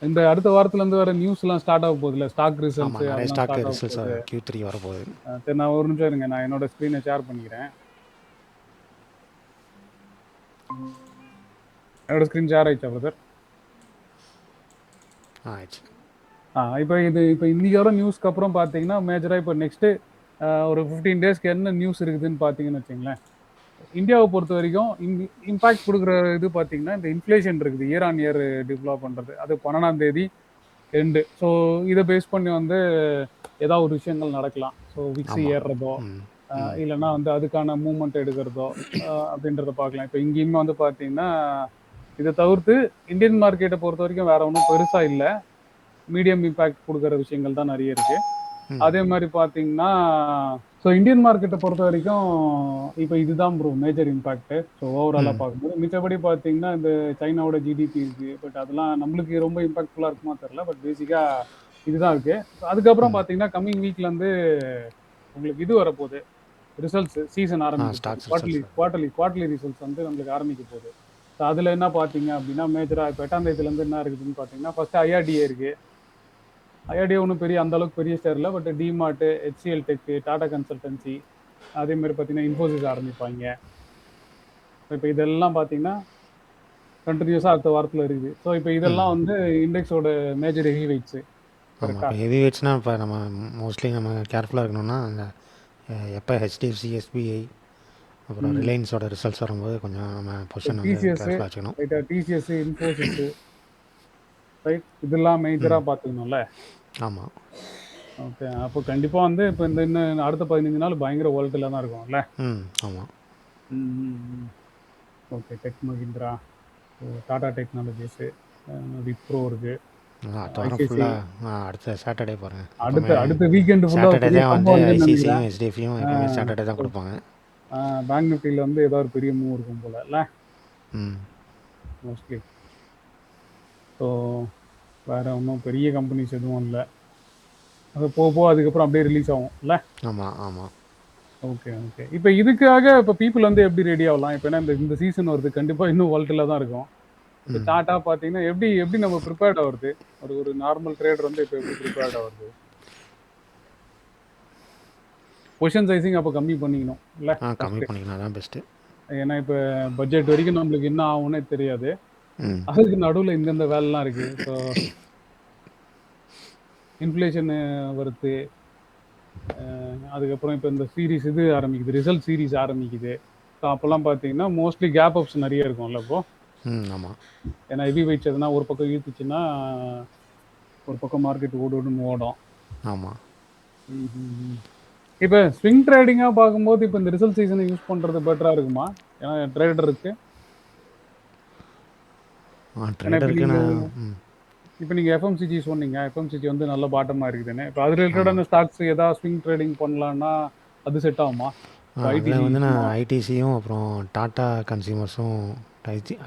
இந்த அடுத்த வாரத்துலேருந்து வர நியூஸ்லாம் ஸ்டார்ட் ஆக போகுதுல்ல, ஸ்டாக் ரிசல்ட்ஸ் Q3 வரப்போகுது. சரி, நான் ஒரு நிமிஷம் இருங்க, நான் என்னோட ஸ்க்ரீனை ஷேர் பண்ணிக்கிறேன். என்னோட ஸ்க்ரீன் ஷேர் ஆயிடுச்சா பிரதர்? ஆயிடுச்சு. இப்போ இன்னைக்கு வர நியூஸ்க்கு அப்புறம் பார்த்தீங்கன்னா மேஜராக இப்போ நெக்ஸ்ட்டு ஒரு 15 டேஸ்க்கு என்ன நியூஸ் இருக்குதுன்னு பார்த்தீங்கன்னு வச்சுங்களேன். இந்தியாவை பொறுத்த வரைக்கும் இம்பேக்ட் கொடுக்குற இது பார்த்தீங்கன்னா இந்த இன்ஃப்ளேஷன் இருக்குது, இயர் ஆன் இயர் டெவலப் பண்ணுறது. அது 12ஆம் தேதி எண்டு. ஸோ இதை பேஸ் பண்ணி வந்து ஏதாவது ஒரு விஷயங்கள் நடக்கலாம். ஸோ விக்ஸ் ஏறுறதோ இல்லைன்னா வந்து அதுக்கான மூவ்மெண்ட் எடுக்கிறதோ அப்படின்றத பார்க்கலாம். இப்போ இங்கேயுமே வந்து பார்த்தீங்கன்னா இதை தவிர்த்து இந்தியன் மார்க்கெட்டை பொறுத்த வரைக்கும் வேற ஒன்றும் பெருசாக இல்லை, மீடியம் இம்பேக்ட் கொடுக்குற விஷயங்கள் தான் நிறைய இருக்கு. அதே மாதிரி பார்த்தீங்கன்னா ஸோ இந்தியன் மார்க்கெட்டை பொறுத்த வரைக்கும் இப்போ இதுதான் ப்ரோ மேஜர் இம்பேக்ட். ஸோ ஓவராலாக பார்க்கும்போது மிச்சபடி பார்த்தீங்கன்னா இந்த சைனாவோட ஜிடிபி இருக்கு, பட் அதெல்லாம் நம்மளுக்கு ரொம்ப இம்பாக்ட்ஃபுல்லாக இருக்குமா தெரியல, பட் பேசிக்காக இதுதான் இருக்கு. அதுக்கப்புறம் பார்த்தீங்கன்னா கம்மிங் வீக்ல இருந்து உங்களுக்கு இது வரப்போகுது, ரிசல்ட்ஸ் சீசன் ஆரம்பிச்சு குவார்டர்லி ரிசல்ட்ஸ் வந்து நம்மளுக்கு ஆரம்பிக்க போகுது. ஸோ அதில் என்ன பார்த்தீங்க அப்படின்னா மேஜராக இப்போ 8ஆம் தேதியிலேருந்து என்ன இருக்குதுன்னு பார்த்தீங்கன்னா ஃபர்ஸ்ட் ஐஆர்டிஏ இருக்கு. ஐஆர்டிஏ ஒன்றும் அந்தளவுக்கு பெரிய ஷேர் இல்லை, but DMart, HCL tech, Tata consultancy, அதே மாதிரி பார்த்தீங்கன்னா இன்ஃபோசிஸ் ஆரம்பிப்பாங்க. இப்போ இதெல்லாம் பார்த்தீங்கன்னா கண்டினியூஸாக அடுத்த வாரத்தில் இருக்குது. ஸோ இப்போ இதெல்லாம் வந்து இண்டெக்ஸோட மேஜர் ஹெவி வெயிட்ஸு. ஆமாம். கரெக்டா? இப்போ ஹெவி வெயிட்ஸ்னால் இப்போ நம்ம மோஸ்ட்லி நம்ம கேர்ஃபுல்லாக இருக்கணும்னா அந்த எப்போ ஹெச்டிஎஃப்சி, எஸ்பிஐ, அப்புறம் ம். ரிலையன்ஸோட ரிசல்ட்ஸ் வரும்போது கொஞ்சம் நம்ம இப்போ பொசிஷன் வந்து டிசிஎஸ் கேர்ஃபுல்லாக வச்சுக்கணும். ரைட்டா? TCS, Infosys right? இதெல்லாம் மேஜரா பார்த்துக்கணும்ல? ஆமாம். ஓகே. அப்போ கண்டிப்பா வந்து இப்போ இந்த இன்னும் அடுத்த 15 நாள் பயங்கர வோலட்டிலா தான் இருக்கும்ல? ஆமாம். ம், ம், ம். Okay. Tech Mahindra, Tata technologies, Wipro இருக்கு, அடுத்த வாரம் ஐசிஐசிஐ. ஃபுல்லாக அடுத்த சாட்டர்டே பாருங்கள். அடுத்த எப்போவுமே அடுத்த வீக்கெண்டு ஃபுல்லா சாட்டர்டே பெரிய தான் வந்து சம்பவம் இருக்குன்னு ஐசிஐசியும் நினைக்கிறேன். ஹெச்டிஎஃப்சியும் ஆ, எப்போவுமே சாட்டர்டே தான் ஸோ கொடுப்பாங்க. பேங்க் நிஃப்டியில் வந்து ஏதாவது ஒரு பெரிய மூவ் இருக்கும் போல இல்ல ம் மோஸ்ட்லி. ஸோ வேற ஒன்றும் பெரிய கம்பெனிஸ் எதுவும் இல்லை. அது போக போக அதுக்கப்புறம் அப்படியே ரிலீஸ் ஆகும் இல்லை? ஆமாம். ஆமாம். Okay okay. இப்போ இதுக்காக இப்போ பீப்புள் வந்து எப்படி ரெடி ஆகலாம்? இப்போ ஏன்னா இந்த சீசன் வருது, கண்டிப்பாக இன்னும் வால்ட்டில் தான் இருக்கும். இப்போ சார்ட்டாக பார்த்தீங்கன்னா எப்படி எப்படி நம்ம ப்ரிப்பேர்ட் ஆகுறது? ஒரு ஒரு நார்மல் ட்ரேடர் வந்து இப்போ எப்படி ப்ரிப்பேர்ட் ஆகுறது? பொசிஷன் சைஸிங் அப்போ கம்மி பண்ணிக்கணும் இல்லை? கம்மி பண்ணிக்கணும், அதான் பெஸ்ட்டு. ஏன்னா இப்போ பட்ஜெட் வரைக்கும் நம்மளுக்கு என்ன ஆகும்னே தெரியாது. ம் அதுக்கு நடுவில் இந்தந்த வேலைலாம் இருக்குது. ஸோ இன்ஃப்ளேஷனு வருது, அதுக்கப்புறம் இப்போ இந்த சீரீஸ் இது ஆரம்பிக்குது, ரிசல்ட் சீரீஸ் ஆரம்பிக்குது. ஸோ அப்போல்லாம் பார்த்தீங்கன்னா மோஸ்ட்லி கேப் அப்ஸ் நிறைய இருக்கும்ல இப்போ. ஆமாம். ஏன்னா ஹெவி வெயிட்ஸ் எதுனா ஒரு பக்கம் இழுத்துச்சுன்னா ஒரு பக்கம் மார்க்கெட் ஓடுன்னு ஓடும். ஆமாம். இப்போ ஸ்விங் ட்ரேடிங்காக பார்க்கும்போது இப்போ இந்த ரிசல்ட் சீசனை யூஸ் பண்ணுறது பெட்டராக இருக்குமா? ஏன்னா ட்ரேடருக்கு ஏன்னா இப்போ ட்ரேடருக்கு நீங்கள் நான் இப்போ நீங்கள் எஃப்எம்சிஜி சொன்னீங்க, எஃப்எம்சிஜி வந்து நல்ல பாட்டமாக இருக்குதுன்னு. இப்போ அது ரிலேட்டடான ஸ்டாக்ஸ் ஏதாவது ஸ்விங் ட்ரேடிங் பண்ணலான்னா அது செட் ஆகுமா? இப்போ அதில் ஐடிசி வந்து நான் சும்மா ஐடிசியும் அப்புறம் டாட்டா கன்சியூமர்ஸும்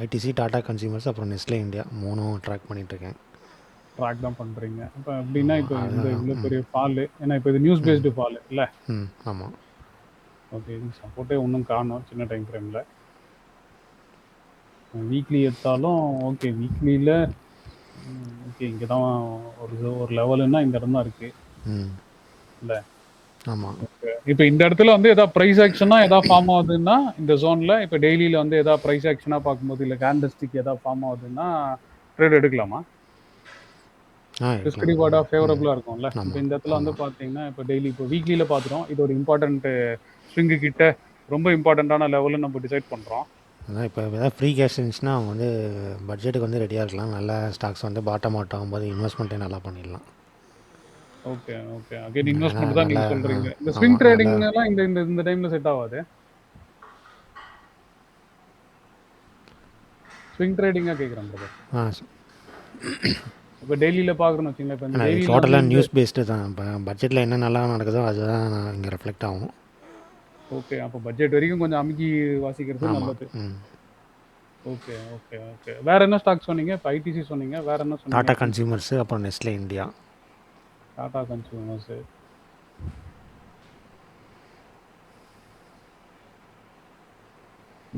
ஐடிசி, டாட்டா கன்சியூமர்ஸ், அப்புறம் நெஸ்லே இந்தியா 3ம் ட்ராக் பண்ணிகிட்ருக்கேன். ட்ராக் தான் பண்ணுறீங்க. இப்போ எப்படின்னா இப்போ இந்த அதுதான். இவ்வளோ பெரிய ஃபால், ஏன்னா இப்போ இது நியூஸ் பேஸ்டு ஃபால் இல்லை? ஆமாம். ஓகே. இது சப்போர்ட்டே ஒன்றும் காணும் சின்ன டைம் ஃப்ரேமில். வீக்லி எடுத்தாலும் ஓகே, வீக்லியில் ஓகே இங்கே தான் ஒரு லெவலுன்னா இந்த இடம் தான் இருக்குது இல்லை? ஆமாம். இப்போ இந்த இடத்துல வந்து எதாவது ப்ரைஸ் ஆக்ஷனாக எதாவது ஃபார்ம் ஆகுதுன்னா இந்த ஜோனில், இப்போ டெய்லியில் வந்து எதாவது ப்ரைஸ் ஆக்ஷனாக பார்க்கும்போது இல்லை கேண்டல்ஸ்டிக் எதாவது ஃபார்ம் ஆகுதுன்னா ட்ரேட் எடுக்கலாமா? ரிஸ்க் ரிவார்டாக ஃபேவரபுளாக இருக்கும்ல? இப்போ இந்த இடத்துல வந்து பார்த்தீங்கன்னா இப்போ டெய்லி இப்போ வீக்லியில் பார்த்துட்டோம், இது ஒரு இம்பார்ட்டன்ட் ஸ்விங்கு கிட்ட ரொம்ப இம்பார்ட்டண்ட்டான லெவலுன்னு நம்ம டிசைட் பண்ணுறோம். அதான் இப்போ ஏதாவது ஃப்ரீ கேஷ் இருந்துச்சுன்னா அவங்க வந்து பட்ஜெட்டுக்கு வந்து ரெடியாக இருக்கலாம். நல்ல ஸ்டாக்ஸ் வந்து பாட்டம் அவுட் ஆகும்போது இன்வெஸ்ட்மெண்ட்டே நல்லா பண்ணிடலாம். Okay okay. அகைன் இன்வெஸ்ட்மெண்ட் தான் நல்லா நீங்கள் சொல்கிறீங்க. இந்த ஸ்விங் ஆமாம். நல்லா ட்ரேடிங்லாம் இந்த இந்த இந்த டைமில் செட் ஆகாது. ஸ்விங் ட்ரேடிங்காக கேட்குறேன் பிரதர். இப்போ டெய்லியில் பார்க்குறோன்னு வச்சுங்களேன், இப்போ இந்த டெய்லியில் வந்து டோட்டலாக நியூஸ் பேஸ்டு தான். இப்போ பட்ஜெட்டில் என்ன நல்லா நடக்குதோ அதுதான் இங்கே ரெஃப்ளெக்ட் ஆகும். ஓகே. அப்போ பட்ஜெட் வரைக்கும் கொஞ்சம் அமுக்கி வாசிக்கிறது நல்லது. Okay okay okay. வேற என்ன ஸ்டாக் சொன்னீங்க? இப்போ ஐடிசி சொன்னீங்க, வேற என்ன சொன்னீங்க? டாடா கன்சியூமர்ஸ், அப்புறம் Nestle India. Tata consumers.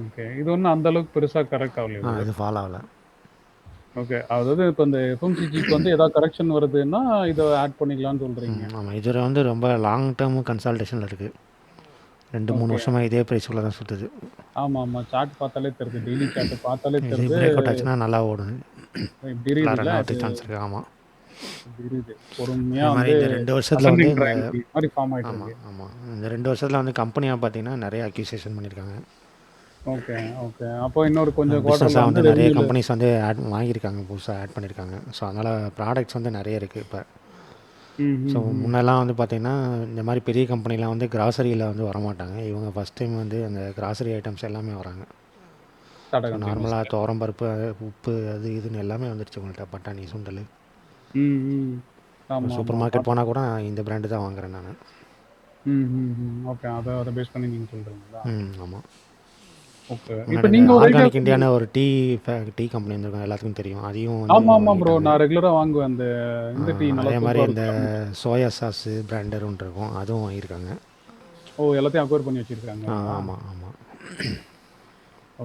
Okay. இது ஒன்றும் அந்த அளவுக்கு பெருசாக கரெக்ட் ஆகலையா? இது ஃபாலோ ஆகலை. ஓகே. அதாவது இப்போ இந்த எஃப்எம்சிஜிக்கு வந்து ஏதாவது கரெக்ஷன் வருதுன்னா இதை ஆட் பண்ணிக்கலாம்னு சொல்கிறீங்க. ஆமாம். இது வந்து ரொம்ப லாங் டேர்ம் கன்சால்டேஷனில் இருக்குது. 2-3 வருஷமாக இதே ப்ரைஸ்க்குள்ளே தான் சுற்றுது. ஆமாம் ஆமாம். சார்ட் பார்த்தாலே தெரியுது, டெய்லி சார்ட் பார்த்தாலே இது தெரியுது. பிரேக் அவுட் ஆச்சுன்னா நல்லா ஓடும். இப்படி இருக்குதுல்ல, சான்ஸ் இருக்குது. ஆமாம். இப்படி இருக்குது பொறுமையாக மாதிரி வந்து இந்த 2 வருஷத்தில் வந்து மாதிரி ஃபார்ம் ஆகிட்டு ஆமாம் இருக்கு. ஆமாம் இந்த 2 வருஷத்தில் வந்து கம்பெனியாக பார்த்தீங்கன்னா நிறைய அக்யூசியேஷன் பண்ணியிருக்காங்க. Okay okay. அப்போ இன்னொரு கொஞ்சம் பிஸ்னஸாக குவார்ட்டர்ல வந்து வந்து நிறைய கம்பெனிஸ் வந்து வாங்கியிருக்காங்க, புதுசாக ஆட் பண்ணியிருக்காங்க. ஸோ அதனால் ப்ராடக்ட்ஸ் வந்து நிறைய இருக்குது இப்போ. ஸோ முன்னெல்லாம் வந்து பார்த்திங்கன்னா இந்த மாதிரி பெரிய கம்பெனிலாம் வந்து கிராசரியில் வந்து வரமாட்டாங்க. இவங்க ஃபஸ்ட் டைம் வந்து அந்த கிராசரி ஐட்டம்ஸ் எல்லாமே வராங்க. நார்மலாக துவரம் பருப்பு, உப்பு, அது இதுன்னு எல்லாமே வந்துடுச்சு உங்கள்கிட்ட. பட்டாணி, சுண்டல். சூப்பர் மார்க்கெட் போனால் கூட இந்த பிராண்டு தான் வாங்குறேன் நான். ஓகே. அதை பேஸ் பண்ணி நீங்கள் சொல்கிறீங்களா? ஆமாம். ஓகே. இப்போ நீங்கள் ஆர்கானிக் இந்தியான்னு ஒரு டீ கம்பெனி வந்துருக்கும், எல்லாத்துக்கும் தெரியும். அதையும் ஆமாம் ஆமாம் ப்ரோ, நான் ரெகுலராக வாங்குவேன் அந்த இந்த டீ. அதே மாதிரி இந்த சோயா சாஸு பிராண்டர் ஒன்று இருக்கும், அதுவும் வாங்கியிருக்காங்க. ஓ, எல்லாத்தையும் அக்வயர் பண்ணி வச்சுருக்காங்க. ஆமாம் ஆமாம்.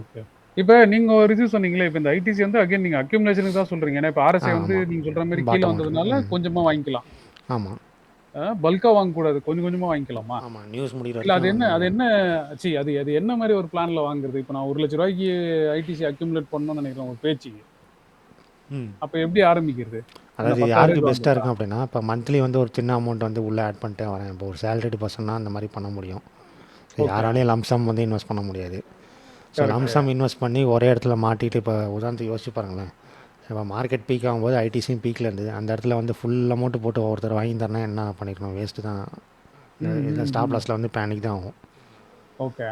ஓகே. இப்போ நீங்கள் ஒரு ரிவ்யூ சொன்னீங்களே, இப்போ இந்த ஐடிசி வந்து அகைன் நீங்கள் அக்யூமுலேஷனுக்கு தான் சொல்கிறீங்க. ஏன்னா இப்போ ஆர்எஸ்ஐ வந்து நீங்கள் சொல்கிற மாதிரி கீழே வந்ததுனால கொஞ்சமாக வாங்கிக்கலாம். ஆமாம். பல்காக வாங்கக்கூடாது, கொஞ்சம் கொஞ்சமாக வாங்கிக்கலாமா? ஆமாம். நியூஸ் முடியல. இல்லை அது என்ன அது என்ன மாதிரி ஒரு பிளானில் வாங்குறது? இப்போ நான் 1 லட்ச ரூபாய்க்கு ஐடிசி அக்யூமுலேட் பண்ணணும்னு நினைக்கிறேன் ஒரு பேச்சுக்கு. ம். அப்ப எப்படி ஆரம்பிக்கிறது? அந்த அதாவது 10,000 யாருக்கு இது பெஸ்ட்டாக வந்துட்டா? இருக்கும் அப்படின்னா, இப்போ மந்த்லி வந்து ஒரு சின்ன அமௌண்ட் வந்து உள்ளே ஆட் பண்ணிட்டே வரேன். இப்போ ஒரு சேலரிடு பர்சன்னா அந்த மாதிரி பண்ண முடியும். So okay. யாராலையும் லம்சம் வந்து இன்வெஸ்ட் பண்ண முடியாது. So correct. லம்சம் இன்வெஸ்ட் பண்ணி ஒரே இடத்துல மாட்டிட்டு இப்போ உதாரணத்துக்கு யோசிச்சு பாருங்களேன். இப்போ மார்க்கெட் பீக் ஆகும்போது ஐடிசியும் பீக்கில் இருந்தது. அந்த இடத்துல வந்து ஃபுல் அமௌண்ட் போட்டு ஒருத்தர் வாங்கி தரேன்னா என்ன பண்ணிக்கணும்? வேஸ்ட்டு தான். இந்த ஸ்டாப் ம். லாஸில் வந்து பேனிக் தான் ஆகும். ஓகே.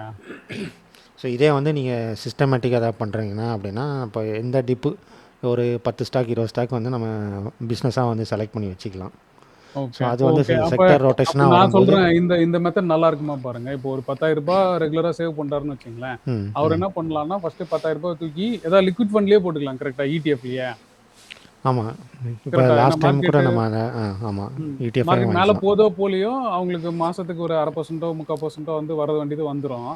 ஸோ இதே வந்து நீங்கள் சிஸ்டமேட்டிக்காக எதாவது பண்ணுறீங்கன்னா அப்படின்னா, இப்போ எந்த டிப்பு ஒரு 10 ஸ்டாக் 20 ஸ்டாக் வந்து நம்ம பிஸ்னஸாக வந்து செலக்ட் பண்ணி வச்சுக்கலாம். So okay. அது வந்து ஓகே. அப்ப செக்டர் அப்ப ரொட்டேஷனாக நான் வரும்போது சொல்றேன். இந்த மெத்தட் நல்லா இருக்குமா பாருங்க. இப்போ ஒரு ரூ. 10,000 ரெகுலரா சேவ் பண்றாருன்னு வச்சுக்கங்களேன். ம் அவர் ம் என்ன பண்ணலாம்னா, ஃபர்ஸ்ட் ரூ. 10,000 தூக்கி ஏதாவது லிக்விட் ஃபண்ட்லயே போட்டுக்கலாம். கரெக்ட்டா? இடிஎஃப்லயே. ஆமாம். இப்போ கரெக்ட்டா? ஏன்னா லாஸ்ட் டைம் கூட மார்க்கெட்டு நம்ம அதை ஆமாம் ம். இடிஎஃப்ஐயும் மார்க்கெட் மேல வாங்கிக்கலாம். போதோ போலியோ அவங்களுக்கு மாசத்துக்கு ஒரு 1/2% 3/4% வந்து வர வேண்டியது வந்துரும்.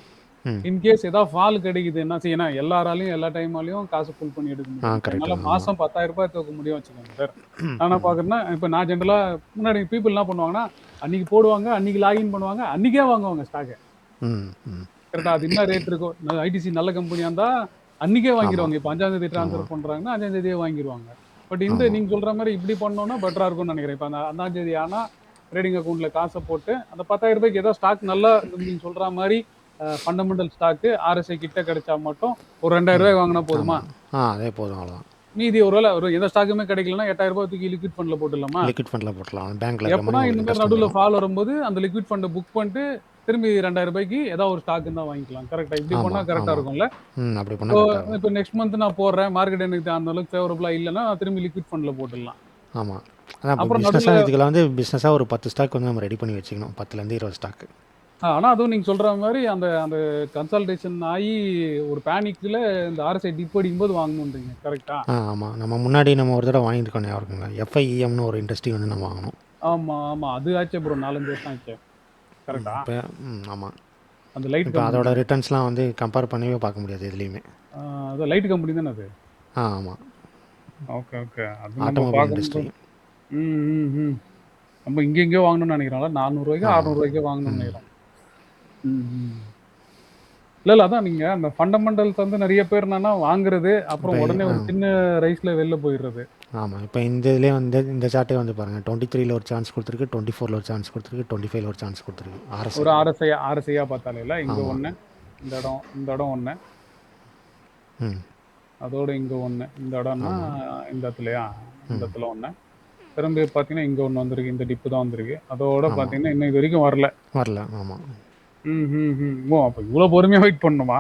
ம் இன்கேஸ் ஏதாவது ஃபால் கிடைக்குதுன்னா, ஏன்னா எல்லாராலயும் எல்லா டைமாலயும் காசு புல் பண்ணி எடுக்க முடியாது. இப்ப கரெக்டு என்னால தான். ஆமாம். மாசம் ரூ. 10,000 தூக்க முடியும் வச்சுக்கோங்க சார். நான் என்ன பார்க்குறேன்னா, இப்ப நான் ஜெனரலா முன்னாடி பீப்பிள் என்ன பண்ணுவாங்கன்னா, அன்னைக்கு போடுவாங்க, அன்னைக்கு லாகின் பண்ணுவாங்க, அன்னைக்கே வாங்குவாங்க ஸ்டாக்க. ம் ம் கரெக்ட்டா? அது என்ன ரேட் இருக்கோ, ஐடிசி நல்ல கம்பெனியா இருந்தா அன்னைக்கே ஆமாம் வாங்கிருவாங்க. இப்ப 5ஆம் தேதி ட்ரான்ஸ்ஃபர் ஆமாம் பண்றாங்கன்னா, 5ஆம் தேதியே வாங்கிருவாங்க. பட் இந்த ஆமாம் நீங்க சொல்ற மாரி இப்படி பண்ணோம்னா பெட்டரா இருக்கும்னு நெனைக்கிறேன். இப்ப அந்த 5ஆம் தேதி ஆனா ட்ரேடிங் அக்கவுண்ட்ல காச போட்டு, அந்த ரூ. 10,000 ஏதோ ஸ்டாக் நல்லா நீங்க சொல்ற மாரி ஃபண்டமெண்டல் ஸ்டாக்கு ஆர்எஸ்ஐ கிட்ட கிடைச்சா மட்டும் ஒரு ரூ. 2,000 வாங்குனா போதுமா? ஆமாம். அதே போதும் அவ்வளோதான். மீதி ஒரு வேள ஒரு எந்த ஸ்டாக்குமே கிடைக்கலன்னா ரூ. 8,000 தூக்கி லிக்விட் ஃபண்ட்ல போட்டுடலாமா? லிக்விட் ஃபண்டில் போட்டலாம். பேங்க்கில் இருக்க எப்பனா மணி இந்த உங்களுக்கு மாரி இன்ட்ரெஸ்ட் நடுவுல வந்துடும். ஃபால் வரும்போது அந்த லிக்விட் ஃபண்ட புக் பண்ணிட்டு திரும்பி ரூ. 2,000க்கு ஏதாவது ஒரு ஸ்டாக் இருந்தா வாங்கிக்கலாம். கரெக்ட்டா? இப்படி பண்ணா ஆமாம் கரெக்ட்டா ஆமாம். இருக்கும்ல? அப்படி இப்போ பண்ணால் கரெக்டாக இருக்கும். இப்போ நெக்ஸ்ட் மந்த் நான் போடுறேன். மார்க்கெட் எனக்கு அந்த அளவுக்கு ஃபேவரபிளா இல்லன்னா, நான் திரும்பி லிக்விட் ஃபண்ட்ல போட்டுடலாம். ஆமாம். அதான் இப்போ அப்புறம் நடுவுல பிஸ்னஸாக இதுக்கெல்லாம் வந்து பிஸ்னஸாக ஒரு 10 ஸ்டாக் வந்து நம்ம ரெடி பண்ணி வச்சுக்கணும். 10லேருந்து 20 ஸ்டாக்கு. ஆனா அதுவும் நீங்க சொல்ற மாரி அந்த அந்த கன்சால்டேஷன் ஆயி ஒரு பேனிக்ல இந்த ஆர்எஸ்ஐ டிப் அடிக்கும்போது வாங்கணுன்றீங்க. கரெக்ட்டா? ஆமாம். நம்ம முன்னாடி நம்ம ஒரு தடவை வாங்கியிருக்கோம் ஞாபகம் இருக்குங்களா? எஃப்ஐஇஎம்னு ஒரு இண்டஸ்ட்ரி வந்து நம்ம வாங்கினோம். ஆமா, ஆமா. அது ஆச்சே ப்ரோ. 4, 5 வருஷம் ஆச்சே. கரெக்ட்டா? இப்போ ஆமாம். அந்த லைட் இப்போ கம்பெனி அதோட தானே? ரிட்டர்ன்ஸ்லாம் வந்து கம்பேர் பண்ணவே பார்க்க முடியாது எதுலேயுமே. ஆ அதான் லைட் கம்பெனி தானே அது? ஆமாம். Okay, okay. அது நம்ம ஆட்டோமொபைல் இண்டஸ்ட்ரி. பார்க்கும்போது ம், ம், ம். நம்ம இங்க எங்கேயோ வாங்கணும்னு நெனைக்கிறோம்ல. ரூ. 400 ஆமாம். 600 வாங்கணும்னு ம். நெனைக்கிறோம். ம், ம். இல்ல அதான் நீங்க அந்த ஃபண்டமெண்டல்ஸ் வந்து நெறைய பேர் என்னன்னா வாங்குறது, இப்போ அப்புறம் உடனே ஒரு சின்ன ரைஸ்ல வெளில போயிடுறது. ஆமாம். இப்போ இந்த இதுலேயே வந்து இந்த சார்ட்டே வந்து பாருங்கள். 23ல ஒரு சான்ஸ் கொடுத்துருக்கு, 24ல ஒரு சான்ஸ் கொடுத்துருக்கு, 25ல ஒரு சான்ஸ் கொடுத்துருக்கு. ஆர்எஸ்ஐ. ஒரு ஆர்எஸ்ஐயா பார்த்தாலேல்ல, இங்க ஆமாம். 1 இந்த இடம் 1 ம். அதோட இங்க 1 இந்த இடம்னா ஆமாம். இந்த இடத்துலயா? இந்த ம். இடத்துல 1 திரும்பி பார்த்தீங்கன்னா, இங்க 1 வந்திருக்கு. இந்த டிப்பு தான் வந்திருக்கு. அதோட ஆமாம். பார்த்தீங்கன்னா, இன்னும் இது வரைக்கும் வரல. வரல. ஆமாம். ம், ம், ம். ஓ! அப்ப இவ்ளோ பொறுமையா வெயிட் பண்ணணுமா?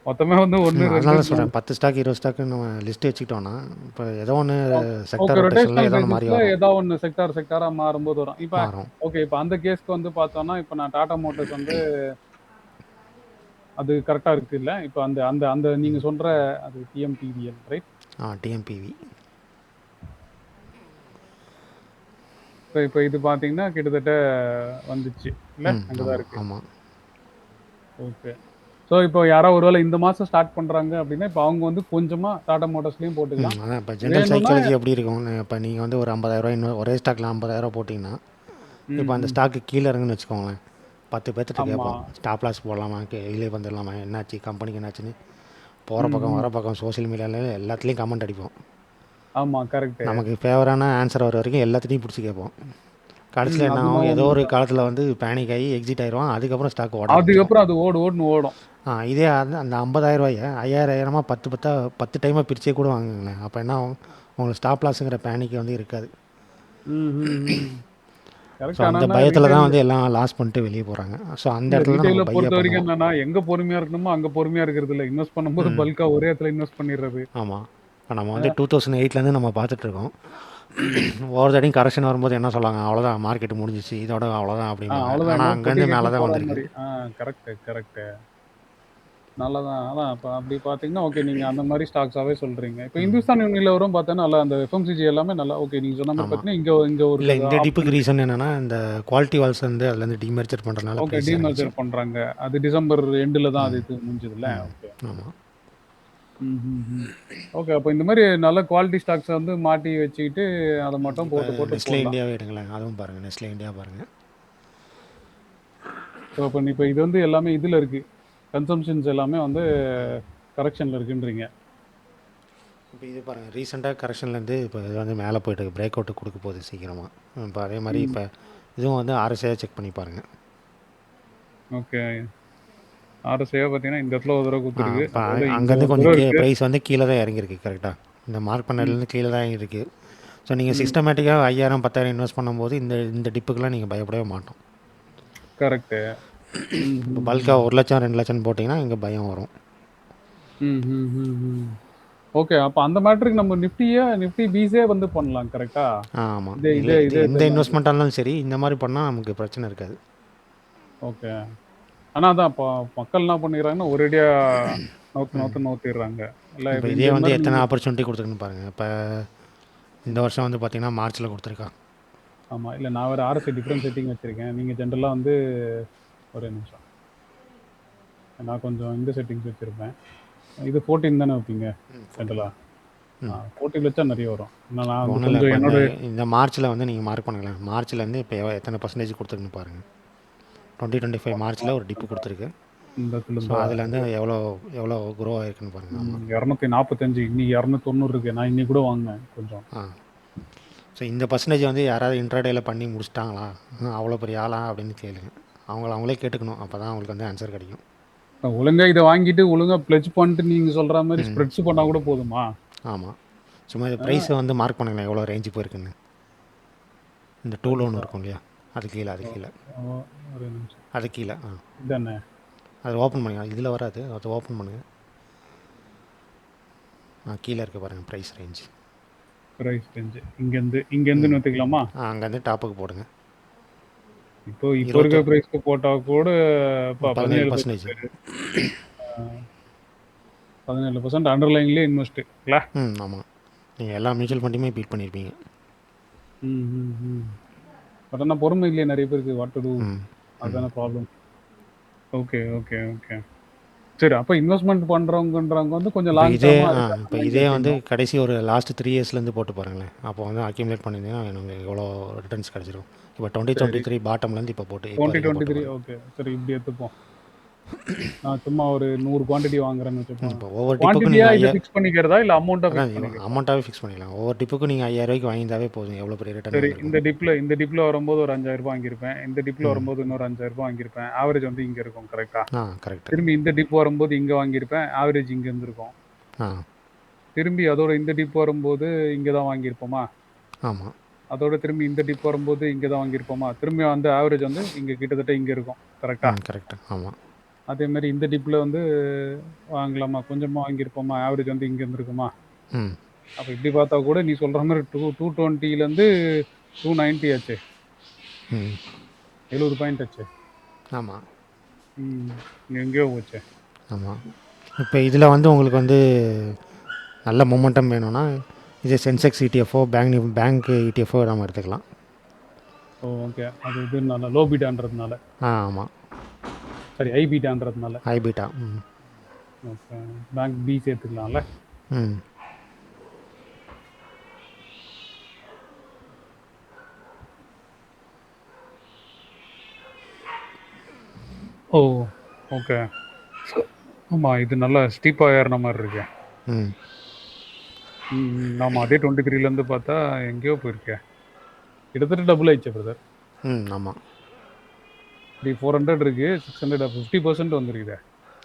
மொத்தமே வந்து 1, 2, அதனால தான் 3 சொல்கிறேன் 10 ஸ்டாக் 20 ஸ்டாக்கு நம்ம லிஸ்ட் வச்சுக்கிட்டோம்னா, இப்போ ஏதோ ஒன்று ஓகே. செக்டர் ரொட்டேஷனில் ரொட்டேஷனல் ஏதோ ஒன்று மாறி பேசிஸ்ல வரும். ஏதா ஒண்ணு செக்டாரா மாறும்போது வரும். இப்ப மாறும். ஓகே. இப்ப அந்த கேஸ்க்கு வந்து பார்த்தோம்னா, இப்ப நான் டாடா மோட்டார்ஸ் வந்து அது கரெக்ட்டா இருக்குல்ல? இப்ப அந்த அந்த அந்த நீங்க சொல்ற அது டிஎம்டிவிஎல் ரைட்? டிஎம்பிவி. இப்ப இப்ப இது பார்த்தீங்கன்னா, கிட்டத்தட்ட வந்துச்சு இல்ல? அங்க தான் ஆமாம் இருக்கு. ஆமாம். ஓகே. ஸோ இப்போ யாரோ ஒரு வேளை இந்த மாசம் ஸ்டார்ட் பண்றாங்க அப்படின்னா, இப்ப அவங்க வந்து கொஞ்சமா டாடா மோட்டார்ஸ்லயும் போட்டுக்கலாம். அதான் இப்போ ஜென்ரல் வேணும்னா சைக்காலஜி எப்படி இருக்கும்? இப்போ நீங்கள் வந்து ஒரு 50,000 இன்னும் ஒரே ஸ்டாக்கில் 50,000 போட்டிங்கன்னா, ம், இப்போ அந்த ம். ஸ்டாக்கு கீழே இறங்குன்னு வச்சுக்கோங்களேன். 10 பேர்த்திட்ட ஆமா. கேட்போம். ஸ்டாப் லாஸ் போடலாமா? வெளியே வந்துடலாமா? என்னாச்சு? கம்பெனிக்கு என்னாச்சுன்னு போகிற ம், பக்கம் ம். வர பக்கம் சோஷியல் மீடியாவில் எல்லாத்துலேயும் கமெண்ட் அடிப்போம். ஆமா. கரெக்ட்டு. நமக்கு ஃபேவரான ஆன்சர் வர வரைக்கும் எல்லாத்தையும் பிடிச்சி கேட்போம். ம். கடைசியில் என்ன அது ஆகும்? என்னவோ ஏதோ ஒரு உண்மதான். காலத்தில் வந்து பேனிக் ஆகி எக்ஸிட் ஆயிடுவான். அதுக்கப்புறம் ஸ்டாக் ஓட ஆரம்பிச்சிடும். அதுக்கப்புறம் அது ஓடுன்னு ஓடும். இதே அந்த 50,000 5000 10 டைமாக பிரிச்சே கூட வாங்குங்களேன். அப்போ என்ன ஆகும்? உங்களுக்கு ஸ்டாப் லாஸுங்கிற பேனிக் வந்து இருக்காது. ம், ம், ம். So correct. அந்த ஆனா பயத்தில் தான் ரீட்டெயில் வந்து எல்லாம் லாஸ் பண்ணிட்டு வெளியே போகிறாங்க. ஸோ அந்த இல்ல இடத்துல தான் ரீட்டெயில நம்ம பையா பொறுத்தவரைக்கும் பண்ணுவோம். என்னன்னா, எங்க பொறுமையா இருக்கணுமோ, அங்க பொறுமையா இருக்கிறது இல்ல. இன்வெஸ்ட் பண்ணும்போது ம் பல்க்கா ஒரே இடத்துல இன்வெஸ்ட் பண்ணிடுறது. ஆமாம். இப்போ நம்ம வந்து அ 2008லேருந்து நம்ம பார்த்துட்ருக்கோம். ம். ஒவ்வொரு தடையும் கரெக்ஷன் வரும்போது என்ன சொல்லுவாங்க? அவ்வளோதான் மார்க்கெட் முடிஞ்சிச்சு. இதோட அவ்வளோதான் அப்படிம்பாங்க. அவ்வளோதான் ஆனால் என்னமோ பொட்டிய அங்கேருந்து மேலே கட்டின்னு தான் போற வந்திருக்கு. மாரி. Correct, correct. நல்லதான். அதான் இப்ப அப்படி பார்த்தீங்கன்னா, ஓகே நீங்க அந்த மாரி ஸ்டாக்ஸாவே சொல்றீங்க. இப்ப இந்துஸ்தான் யூனிலிவரும் பார்த்தோன்னா, நல்லா அந்த எஃப்எம்சிஜி எல்லாமே நல்லா ஓகே நீங்க சொன்ன மாரி ஆமாம். பார்த்தீங்கன்னா, இங்க இங்க ஒரு இல்லை இந்த டிப்புக்கு ஆப்ஷன் இருக்கு. ரீசன் என்னென்னா, இந்த குவாலிட்டி வால்ஸ் வந்து அதுலேருந்து டீமெர்ஜர் பண்ணுறதுனால ஓகே ப்ரைஸ் இறங்குச்சு. டீமெர்ஜர் பண்றாங்க. அது டிசம்பர் எண்டுல தான் அது ம் இது முடிஞ்சதுல்ல. ம் ஓகே. ஆமாம். ம்ஹ்ஹ்ம். ஓகே. அப்ப இந்த மாரி நல்ல குவாலிட்டி ஸ்டாக்ஸ வந்து மாட்டி வச்சுக்கிட்டு, அத மட்டும் இப்போ போட்டு போட்டு நெஸ்லே போடலாம். இந்தியாவே எடுங்களேன். அதுவும் பாருங்கள். நெஸ்லே இந்தியா பாருங்கள். ஸோ இப்ப இது வந்து எல்லாமே இதுல இருக்கு. கன்சம்ப்ஷன்ஸ் எல்லாமே வந்து கரெக்ஷன்ல இருக்குன்றீங்க. இப்போ இது பாருங்கள், ரீசெண்டாக கரெக்ஷன்லேருந்து இப்போ இது வந்து மேலே போய்ட்டு பிரேக் அவுட்டு கொடுக்க போகுது சீக்கிரமாக. இப்போ அதே மாதிரி இப்போ இதுவும் வந்து ஆர்எஸ்ஐயாக செக் பண்ணி பாருங்கள். ஓகே. ஆர்எஸ்ஐயா பார்த்தீங்கன்னா இந்த இடத்துல ஒரு தடவை கொடுத்துருக்கு. இப்போ அதோட இங்க அங்கேருந்து ஒரு கொஞ்சம் தடவை இருக்கு. ப்ரைஸ் வந்து கீழே தான் இறங்கியிருக்கு கரெக்டாக. இந்த மார்க் பண்ணதுலேருந்து கீழே தான் இறங்கியிருக்கு. ஸோ நீங்கள் சிஸ்டமேட்டிக்காக 5000 10,000 இன்வெஸ்ட் பண்ணும்போது இந்த டிப்புக்கெலாம் நீங்கள் பயப்படவே மாட்டோம். கரெக்டு. இப்போ பல்காக 1 லட்சம் 2 லட்சம் போட்டிங்கன்னா இங்கே பயம் வரும். ஓகே. அப்போ அந்த மேட்டருக்கு நம்ம நிஃப்டி பீஸே வந்து பண்ணலாம் கரெக்டா? ஆமாம். இது இல்லை, இது எந்த இன்வெஸ்ட்மெண்ட்டாக இருந்தாலும் சரி இந்த மாதிரி பண்ணால் நமக்கு பிரச்சனை இருக்காது. ஓகே. ஆனா அதான் இப்போ மக்கள் என்ன பண்ணிடுறாங்கன்னா ஒரேடியா நோத்திடுறாங்க. இல்லை இப்போ இப்போ இதே இந்த வந்து மாதிரி எத்தனை ஆப்பர்ச்சுனிட்டி கொடுத்துருக்குன்னு பாருங்கள். இப்போ இந்த வருஷம் வந்து பார்த்திங்கன்னா மார்ச்சில் கொடுத்துருக்கா. ஆமாம். இல்லை நான் வேறு ஆர்எஸ்ஐ டிஃப்ரெண்ட் செட்டிங் வச்சுருக்கேன். நீங்கள் ஜென்ரலாக வந்து ஒரே நிமிஷம், நான் கொஞ்சம் இந்த செட்டிங்ஸ் வச்சுருப்பேன். இது 14 தானே வைப்பீங்க ஜென்ரலாக? 14 வச்சா நிறைய வரும். நான் ஒன்றும் இல்லை. கொஞ்சம் என்னோட இந்த மார்ச்சில் வந்து நீங்கள் மார்க் பண்ணுங்களேன். மார்ச்லேருந்து இப்போ எத்தனை பர்சன்டேஜ் கொடுத்துருக்குன்னு பாருங்கள். 2025 மார்ச்சில் ஒரு டிப்பு கொடுத்துருக்கு. இந்த ஸோ அதில் வந்து எவ்வளோ க்ரோ ஆகிருக்குன்னு பாருங்கள். 245 இன்னைக்கு 290 இருக்கு. நான் இன்னைக்கு கூட வாங்கினேன் கொஞ்சம். ஸோ இந்த பர்சன்டேஜ் வந்து யாராவது இன்ட்ராடேயில் பண்ணி முடிச்சிட்டாங்களா, அவ்வளோ பெரிய ஆளா அப்படின்னு கேளுங்க. அவங்களே கேட்டுக்கணும். அப்போ தான் அவங்களுக்கு வந்து ஆன்சர் கிடைக்கும். ஒழுங்காக இதை வாங்கிட்டு ஒழுங்காக ப்ளெஜ் பண்ணிட்டு நீங்கள் சொல்கிற மாதிரி ஸ்ப்ரெட்ஸ் பண்ணால் கூட போதுமா? ஆமாம். சும்மா இந்த ப்ரைஸை வந்து மார்க் பண்ணுங்களேன் எவ்வளோ ரேஞ்சு போயிருக்குன்னு. இந்த 2 லோன் இருக்கும் இல்லையா, அது கீழே ஒரு நிமிஷம், அது கீழே இதானே அது ஓப்பன் பண்ணுங்க. இதில் வராது, அதை ஓப்பன் பண்ணுங்கள். கீழே இருக்க பாருங்கள் ப்ரைஸ் ரேஞ்ச். இங்கேருந்து நிறுத்திக்கலாமா? அங்கேருந்து டாப்புக்கு போடுங்க. இப்போ இருக்க ப்ரைஸ்க்கு போட்டால் கூட 17%. 17% அண்டர்லைன்லேயே இன்வெஸ்ட் இல்லை? ஆமாம். நீங்கள் எல்லா மியூச்சுவல் ஃபண்டையுமே பீட் பண்ணியிருப்பீங்க. பட் ஆனால் பொறுமை இல்லையே நிறைய பேருக்கு. வாட் டு டூ, அதுதானே ப்ராப்ளம். ஓகே. சரி, அப்போ இன்வெஸ்ட்மெண்ட் பண்ணுறவங்கன்றவங்க வந்து கொஞ்சம் லாங் டர்மாக இப்போ இதே வந்து கடைசி ஒரு லாஸ்ட் 3 இயர்ஸ்லேருந்து போட்டு பாருங்களேன். அப்போ வந்து அக்யூமுலேட் பண்ணியிருந்தீங்கன்னா எனக்கு எவ்வளோ ரிட்டர்ன்ஸ் கிடச்சிரும். இப்போ 2023 பாட்டம்லேருந்து இப்போ போட்டு 2023. ஓகே சரி, இப்படி எடுத்துப்போம். நான் சும்மா ஒரு 100 குவான்டிட்டி வாங்குறேன்னு வச்சுப்போம். இப்போ ஒவ்வொரு குவான்டிட்டியா இதை ஃபிக்ஸ் பண்ணிக்கிறதா இல்லை அமௌண்ட்டாகவே ஃபிக்ஸ் பண்ணிக்கலாம். ஒவ்வொரு டிப்புக்கும் நீங்கள் 5000 ரூபாய்க்கு வாங்கியிருந்தாவே போதும். எவ்வளோ பெரிய ரிட்டர்ன். சரி, இந்த டிப்பில் வரும்போது ஒரு 5000 ரூபாய் வாங்கியிருப்பேன். இந்த டிப்பில் வரும்போது இன்னொரு 5000 ரூபாய் வாங்கியிருப்பேன். ஆவரேஜ் வந்து இங்கே இருக்கும் கரெக்டா? கரெக்ட். திரும்பி இந்த டிப் வரும்போது இங்கே வாங்கியிருப்பேன். ஆவரேஜ் இங்கே இருந்திருக்கும். திரும்பி அதோட இந்த டிப் வரும்போது இங்கே தான் வாங்கியிருப்போமா? ஆமாம். அதோட திரும்பி இந்த டிப் வரும்போது இங்கே தான் வாங்கியிருப்போமா? திரும்பி வந்து ஆவரேஜ் வந்து இங்கே கிட்டத்தட்ட இங்கே இருக்கும் கரெக்டா? கரெக்ட். ஆமாம். அதே மாதிரி இந்த டிப்பில் வந்து வாங்கலாமா, கொஞ்சமாக வாங்கியிருப்போமா, ஆவரேஜ் வந்து இங்கே இருந்திருக்குமா? அப்போ இப்படி பார்த்தா கூட நீ சொல்கிற மாதிரி 220லேருந்து 290 ஆச்சு, 70 பாயிண்ட் ஆச்சு. ஆமாம். எங்கேயோ போச்சு. ஆமாம். இப்போ இதில் வந்து உங்களுக்கு வந்து நல்ல மொமெண்டம் வேணும்னா இது சென்செக்ஸ் இடிஎஃப்ஓ பேங்க் இடிஎஃப்ஓ நம்ம எடுத்துக்கலாம். ஓகே. அது இதுனால லோ பீட்டான்றதுனால. ஆமாம். சரி, ஹை பீட்டான்றதுனால. High beta. Okay. Bank B சேர்த்துக்கலாம்ல. ஓ ஓகே. ஆமாம், இது நல்லா ஸ்டீப்பாக ஏறின மாதிரி இருக்கு. ஆமாம், அதே 23லேருந்து பார்த்தா எங்கேயோ போயிருக்கேன். கிட்டத்தட்ட டபுள் ஆயிடுச்சு பிரதர். ஆமாம். 400 இருக்கு, 600 50% வந்துருக்குதே.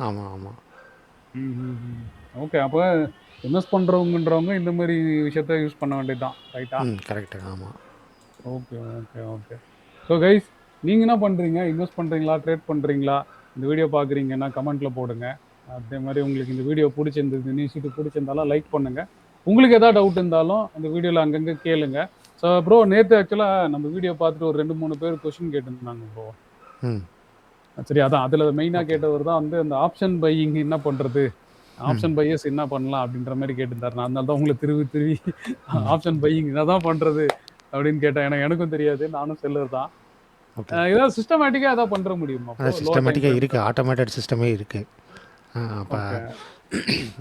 ஆமாம். ஓகே. அப்போ இன்வெஸ்ட் பண்ணுறவங்கன்றவங்க இந்த மாதிரி விஷயத்த யூஸ் பண்ண வேண்டியது தான், ரைட்டா? கரெக்டு. ஆமாம். ஓகே. ஸோ கைஸ், நீங்கள் என்ன பண்ணுறீங்க? இன்வெஸ்ட் பண்ணுறீங்களா, ட்ரேட் பண்ணுறீங்களா? இந்த வீடியோ பார்க்குறீங்கன்னா கமெண்ட்டில் போடுங்க. அதே மாதிரி உங்களுக்கு இந்த வீடியோ பிடிச்சிருந்தது, நியூஸுக்கு பிடிச்சிருந்தாலும் லைக் பண்ணுங்கள். உங்களுக்கு எதாவது டவுட் இருந்தாலும் அந்த வீடியோவில் அங்கங்கே கேளுங்க. ஸோ ப்ரோ, நேற்று ஆக்சுவலாக நம்ம வீடியோ பார்த்துட்டு ஒரு 2-3 பேர் கொஸ்டின் கேட்டுருந்தாங்க ப்ரோ. சரி, அதான் அதில் மெயினாக கேட்டவர் தான் வந்து அந்த ஆப்ஷன் பையிங் என்ன பண்ணுறது, ஆப்ஷன் பையர்ஸ் என்ன பண்ணலாம் அப்படின்ற மாதிரி கேட்டிருந்தார். நான் அதனால தான் உங்களை திருவி ஆப்ஷன் பையிங் என்ன தான் பண்ணுறது அப்படின்னு கேட்டேன். எனக்கும் தெரியாது, நானும் செல்லர் தான். ஏதாவது சிஸ்டமேட்டிக்காக எதாவது பண்ணுற முடியுமா? சிஸ்டமேட்டிக்காக இருக்குது, ஆட்டோமேட்டட் சிஸ்டமே இருக்குது. அப்போ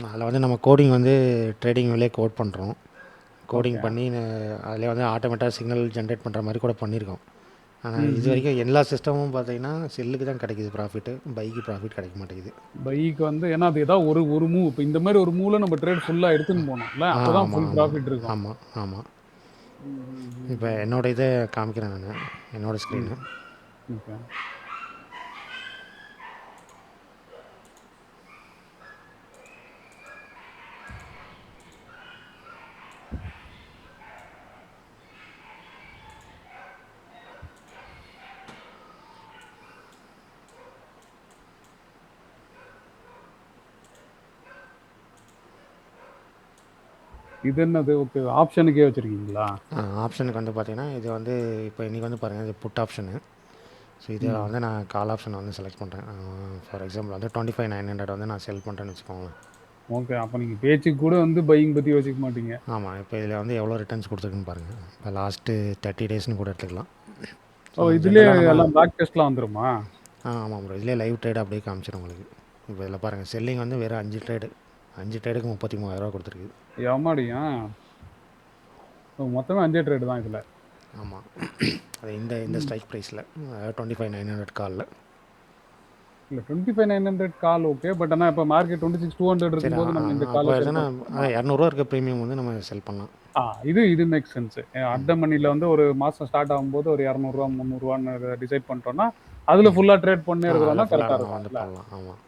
அதில் வந்து நம்ம கோடிங் வந்து ட்ரேடிங் வேலையே கோட் பண்ணுறோம். கோடிங் பண்ணி அதில் வந்து ஆட்டோமேட்டாக சிக்னல் ஜென்ரேட் பண்ணுற மாதிரி கூட பண்ணியிருக்கோம். ஆனால் இது வரைக்கும் எல்லா சிஸ்டமும் பார்த்தீங்கன்னா செல்லுக்கு தான் கிடைக்குது ப்ராஃபிட்டு, பைக்கு ப்ராஃபிட் கிடைக்க மாட்டேங்குது. பைக் வந்து ஏன்னா அது ஏதாவது ஒரு மூவ் இப்போ இந்த மாதிரி ஒரு மூவ்ல நம்ம ட்ரேட் ஃபுல்லாக எடுத்துன்னு போனோம்ல அப்போ தான் ஆமாம் ஃபுல் ஆமாம் ப்ராஃபிட் இருக்கும். ஆமாம் ஆமாம். ம், ம், ம், இப்போ என்னோட இதை காமிக்கிறேன் நான், என்னோடய ஸ்க்ரீனு. ஓகே. இது என்னது? ஓகே, ஆப்ஷனுக்கே வச்சிருக்கீங்களா? ஆப்ஷனுக்கு வந்து பார்த்தீங்கன்னா இது வந்து இப்போ இன்றைக்கி வந்து பாருங்கள், இது புட் ஆப்ஷனு. ஸோ இதில் வந்து நான் கால் ஆப்ஷனை வந்து செலக்ட் பண்ணுறேன். ஃபார் எக்ஸாம்பிள் வந்து 25,900 வந்து நான் செல் பண்ணுறேன்னு வச்சுக்கோங்களேன். ஓகே, அப்போ நீங்கள் பேச்சுக்கு கூட வந்து பையிங் பற்றி யோசிக்க மாட்டீங்க. ஆமாம், இப்போ இதில் வந்து எவ்வளோ ரிட்டர்ன்ஸ் கொடுத்துருக்குன்னு பாருங்கள். இப்போ லாஸ்ட்டு 30 டேஸ்னு கூட எடுத்துக்கலாம். ஓ, இதுலேயே எல்லாம் பேக் டெஸ்ட்லாம் வந்துருமா? ஆமாம் ப்ரோ, இதுலேயே லைவ் ட்ரேட் அப்படியே காமிச்சிடும் உங்களுக்கு. இப்போ இதில் பாருங்கள், செல்லிங் வந்து வெறும் 5 ட்ரேடுக்கு 33,000 கொடுத்துருக்கு. எம்மாடியா, மொத்தமே 5 ட்ரேடு தான் இதில். ஆமாம், அது இந்த ஸ்ட்ரைக் ப்ரைஸில் 25,900 காலில். இல்லை 25,900 கால் ஓகே, பட் ஆனால் இப்போ மார்க்கெட் 26,200 இருக்கும்போது நம்ம இந்த கால் எதுனா 200 இருக்க ப்ரீமியம் வந்து நம்ம செல் பண்ணலாம். இது மேக் சென்ஸ். அட் மணியில் வந்து ஒரு மாதம் ஸ்டார்ட் ஆகும்போது ஒரு 200 300 டிசைட் பண்ணிட்டோம்னா அதில் ஃபுல்லாக ட்ரேட் பண்ணே இருக்கிறோம்னா கரெக்டாக வந்து இருக்கும். பண்ணலாம். ஆமாம்,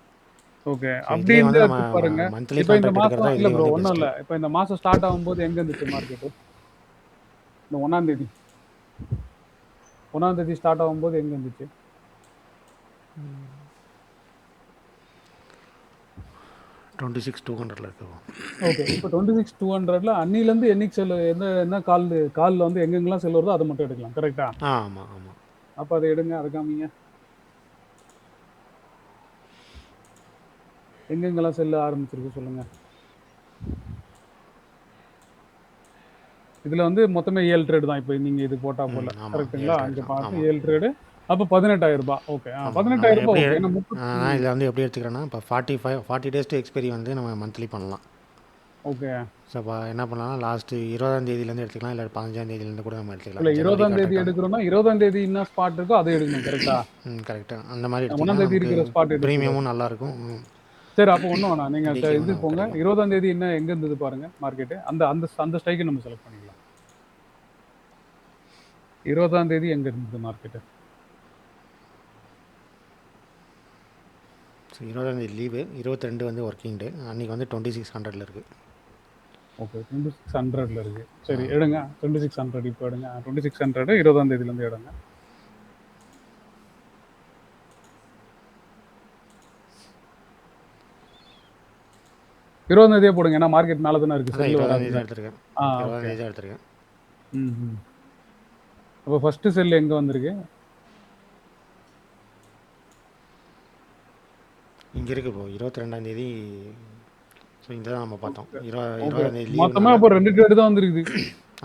ஓகே. அப்படி வந்து பாருங்க, மந்த்லி இப்போ இந்த கான்ட்ராக்ட் மாதம் இல்லை ப்ரோ, வந்து ஒன்றும் இல்லை, இப்போ இந்த மாதம் ஸ்டார்ட் ஆகும்போது எங்கே இருந்துச்சு மார்க்கெட்டு? இந்த 1ஆம் தேதி ஸ்டார்ட் ஆகும்போது எங்கே இருந்துச்சு? 26,200 இருக்கு. ஓகே, இப்போ 26,200ல் அன்னிலேருந்து என்னைக்கு செல் என்ன காலில் வந்து எங்கெங்கெல்லாம் செல் வருதோ அதை மட்டும் எடுக்கலாம், கரெக்டா? ஆமாம் ஆமாம். அப்போ அதை எடுங்க, அதை காமிங்க. எங்கெங்கெல்லாம் செல்ல ஆரம்பிச்சிருக்கு சொல்லுங்க. இதில் வந்து மொத்தமே 7 ட்ரேடு தான். இப்போ நீங்கள் இது போட்டா போல, கரெக்டுங்களா? இங்கே பார்த்து 7 ட்ரேடு, அப்போ 18,000 ஓகே. 18,000 ஓகே. இதில் வந்து எப்படி எடுத்துக்கிறேன்னா, இப்போ 40 டேஸ் டு எக்ஸ்பைரி வந்து நம்ம மந்த்லி பண்ணலாம். ஓகே. ஸோ இப்போ என்ன பண்ணலாம், லாஸ்ட்டு 20ஆம் தேதியிலேருந்து எடுத்துக்கலாம், இல்லை 15ஆம் தேதியிலேருந்து கூட நம்ம எடுத்துக்கலாம். இல்லை 20ஆம் தேதி எடுக்கிறோம்னா 20ஆம் தேதி என்ன ஸ்பாட் இருக்கோ அதை எடுக்கணும், கரெக்டா? கரெக்டாக அந்த மாதிரி 1ஆம் தேதி இருக்கிற ஸ்பாட் ப்ரீமியமும் நல்லாயிருக்கும். சரி, அப்போ ஒன்றும் வேணாம், நீங்கள் இது போங்க. 20ஆம் தேதி என்ன எங்கே இருந்தது பாருங்கள் மார்க்கெட்டு, அந்த அந்த அந்த ஸ்ட்ரைக்கை நம்ம செலக்ட் பண்ணிக்கலாம். 20ஆம் தேதி எங்கே இருந்தது மார்க்கெட்டு? 20ஆம் தேதி லீவு, 22 வந்து ஒர்க்கிங் டே. அன்றைக்கி வந்து 2600 இருக்குது. ஓகே, 2600 இருக்குது. சரி, எடுங்க 2600. இப்போ எடுங்க 2600, 20ஆம் தேதியிலேருந்து எடுங்க. இருபதாம் தேதியே போடுங்க, ஏன்னா மார்க்கெட் மேலே தானே இருக்குது. செல்லு வராது. எடுத்துருக்கேன். எடுத்துருக்கேன். ம். அப்போ ஃபஸ்ட்டு செல் எங்கே வந்திருக்கு? இங்கே இருக்குது இப்போ 22ஆம் தேதி. ஸோ இந்த தான் நம்ம பார்த்தோம். 20ஆம் தேதி மொத்தமாக இப்போ 2 ட்ரேடு தான் வந்துருக்குது.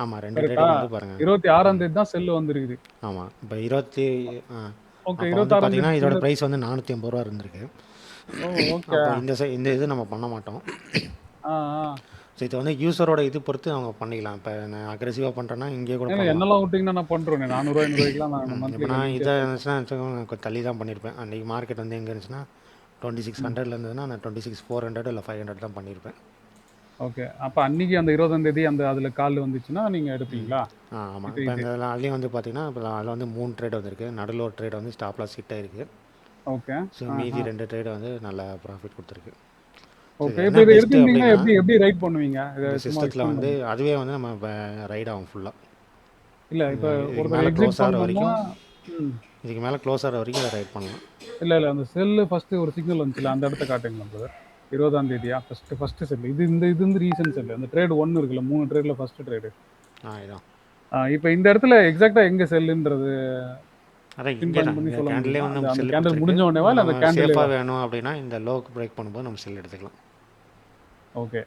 ஆமாம், 2 ட்ரேடு வந்து பாருங்கள். 26ஆம் தேதி தான் செல்லு வந்துருக்குது. ஆமாம், இப்போ 26 பார்த்தீங்கன்னா இதோட ப்ரைஸ் வந்து 450 ரூபா இருந்திருக்கு. ஓகே. இந்த இது நம்ம பண்ண மாட்டோம். ஸோ இது வந்து யூஸரோட இது பொறுத்து அவங்க பண்ணிக்கலாம். இப்போ நான் அக்ரெசிவாக பண்ணுறேன்னா இங்கே கூட என்னெல்லாம் விட்டிங்கன்னா நான் பண்ணுறேன். 400 500 நான் இப்போ நான் இதை இருந்துச்சுன்னா கொஞ்சம் தள்ளி தான் பண்ணியிருப்பேன். அன்றைக்கி மார்க்கெட் வந்து எங்கே இருந்துச்சுன்னா 2600 இருந்ததுன்னா நான் 26,400 இல்லை 500 தான் பண்ணியிருப்பேன். ஓகே, அப்போ அன்றைக்கி அந்த 20ஆம் தேதி அந்த அதில் கால் வந்துச்சுன்னா நீங்கள் எடுப்பீங்களா? ஆமாம். இப்போ இந்த அதுலேயும் வந்து பார்த்தீங்கன்னா இப்போ அதில் வந்து 3 ட்ரேட் வந்திருக்கு. நடுவில் ஒரு ட்ரேட் வந்து ஸ்டாப் லாஸ் ஹிட் ஆகிருக்கு. ஓகே. ஸோ மீதி 2 ட்ரேட் வந்து நல்லா ப்ராஃபிட் கொடுத்துருக்கு. ஓகே, இப்போ இதை எடுத்தீங்கன்னா எப்படி ரைட் பண்ணுவீங்க? சிஸ்டத்தில் வந்து அதுவே வந்து நம்ம ரைட் ஆகும் ஃபுல்லாக. இல்லை, இப்போ ஒரு மேலே க்ளோஸ் ஆகிற வரைக்கும், இதுக்கு மேலே க்ளோஸ் ஆகிற வரைக்கும் அதை ரைட் பண்ணலாம். இல்லை அந்த செல்லு ஃபஸ்ட்டு ஒரு சிக்னல் வந்துச்சுல, அந்த இடத்த காட்டுங்களா பிரதர்? 20ஆம் தேதியா ஃபஸ்ட்டு செல்லு இது வந்து ரீசன்ட் செல்லு. அந்த ட்ரேடு 1 இருக்குல்ல, 3 ட்ரேடில் ஃபஸ்ட்டு ட்ரேடு. இதான். இப்போ இந்த இடத்துல எக்ஸாக்டாக எங்கே செல்லுன்றது கேண்டில் முடிஞ்ச உடனேவா இல்லை அந்த கேண்டில் வேணும் அப்படின்னா இந்த லோக்கு பிரேக் பண்ணும்போது நம்ம செல் எடுத்துக்கலாம். ஓகே.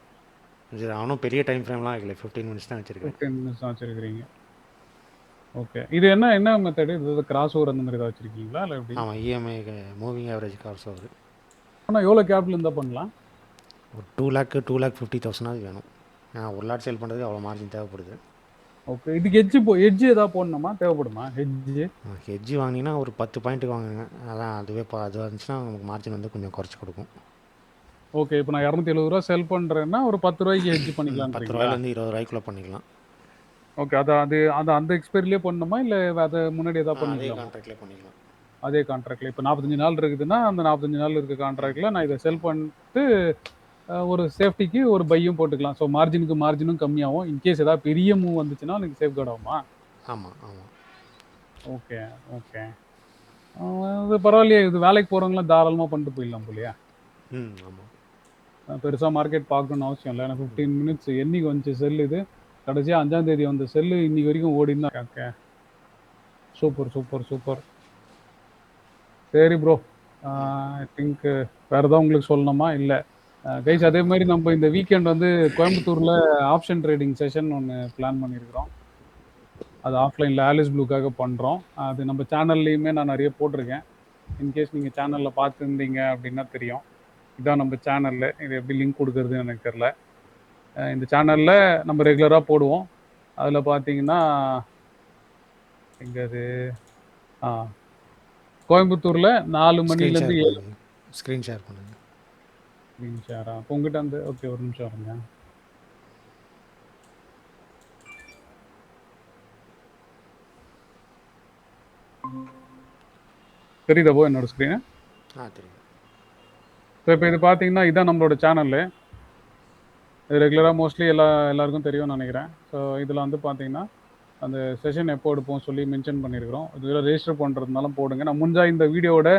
இது அவனும் பெரிய டைம் ஃப்ரேம்லாம் வைக்கல, 15 மினிட்ஸ் தான் வச்சிருக்கேன். 15 மினிட்ஸ் தான் வச்சிருக்கீங்க. ஓகே, இது என்ன மெத்தடு? இது கிராஸ் ஓவர் அந்த மாதிரி ஏதாவது வச்சிருக்கீங்களா இல்லை எப்படி? ஆமாம், EMI moving average cross over. ஆனால் எவ்வளோ கேபிட்டல் இருந்தால் பண்ணலாம்? ஒரு 2,50,000 வேணும். 1 லாட் சேல் பண்ணுறதுக்கு அவ்வளோ மார்ஜின் தேவைப்படுது. ஓகே. இதுக்கு எட்ஜ் ஏதாவது போடணுமா? தேவைப்படுமா ஹெட்ஜ்? ஹெட்ஜ் வாங்கினீங்கன்னா ஒரு 10 பாயிண்ட்டுக்கு வாங்குங்க. அதான் அதுவே அது வந்துச்சுன்னா நமக்கு மார்ஜின் வந்து கொஞ்சம் குறைச்சி கொடுக்கும். ஓகே. இப்போ நான் 270 செல் பண்றேன்னா ஒரு 10 ரூபாய்க்கு ஹெட்ஜ் பண்ணிக்கலான்றீங்களா? 10 20 பண்ணிக்கலாம். ஓகே. அது அந்த எக்ஸ்பைரிலேயே பண்ணணுமா? இல்ல அத முன்னாடி ஏதாவது அதே பண்ணிக்கலாமா? கான்ட்ராக்ட்லேயே பண்ணிக்கலாம். அதே கான்ட்ராக்ட்ல. இப்போ 45 நாள் இருக்குதுன்னா, அந்த 45 நாள் இருக்க கான்ட்ராக்ட்ல நான் இத செல் பண்ணிட்டு ஒரு சேஃப்டிக்கு ஒரு பையும் போட்டுக்கலாம். ஸோ மார்ஜினும் கம்மியாகும். இன்கேஸ் ஏதாவது பெரிய மூவ் வந்துச்சுன்னா எனக்கு சேஃப்கார்ட் ஆகுமா? ஆமாம் ஆமாம். Okay, okay. இது பரவாயில்லையே. இது வேலைக்கு போறவங்கலாம் தாராளமா பண்ணிட்டு போயிடலாம் போலயே. ஆமாம். பெருசா மார்க்கெட் பார்க்கணும்னு அவசியம் இல்ல. எனக்கு 15 மினிட்ஸ் என்னைக்கு வந்துச்சு செல் இது? கடைசியா 5ஆம் தேதி வந்த செல்லு இன்னைக்கு வரைக்கும் ஓடின்னு தான் இருக்கு. Super, super, super. சரி ப்ரோ. ஐ திங்க் வேற ஏதாவது உங்களுக்கு சொல்லணுமா? இல்ல. கைஸ் அதே மாதிரி நம்ம இந்த வீக்கெண்ட் வந்து கோயம்புத்தூர்ல ஆப்ஷன் ட்ரேடிங் செஷன் ஒன்று பிளான் பண்ணியிருக்கிறோம். அது ஆஃப்லைனில் ஆலிஸ் ப்ளூக்காக பண்ணுறோம். அது நம்ம சேனல்லையுமே நான் நிறைய போட்டிருக்கேன். இன்கேஸ் நீங்கள் சேனலில் பார்த்துருந்தீங்க அப்படின்னா தெரியும். இதான் நம்ம சேனலில் இது எப்படி லிங்க் கொடுக்குறதுன்னு எனக்கு தெரில. இந்த சேனலில் நம்ம ரெகுலராக போடுவோம். அதில் பார்த்தீங்கன்னா எங்கே அது கோயம்புத்தூரில் 4 மணிலேருந்து 7 ஸ்க்ரீன் ஷேர் பண்ணுங்க. ஸ்க்ரீன் ஷேரா? அப்போ உங்ககிட்ட அந்த ஓகே ஒரு நிமிஷம் இருங்க. தெரியுதா போ என்னோட ஸ்க்ரீனு? தெரியும். ஸோ இப்போ இது பார்த்தீங்கன்னா இதான் நம்மளோட சேனலு. இது ரெகுலராக மோஸ்ட்லி எல்லாருக்கும் தெரியும்னு நினைக்கிறேன். ஸோ இதில் வந்து பார்த்தீங்கன்னா அந்த செஷன் எப்போ எடுப்போம் சொல்லி மென்ஷன் பண்ணியிருக்கிறோம். இதில் ரெஜிஸ்டர் பண்ணுறதுனாலும் போடுங்க. நான் முடிஞ்சா இந்த வீடியோவோட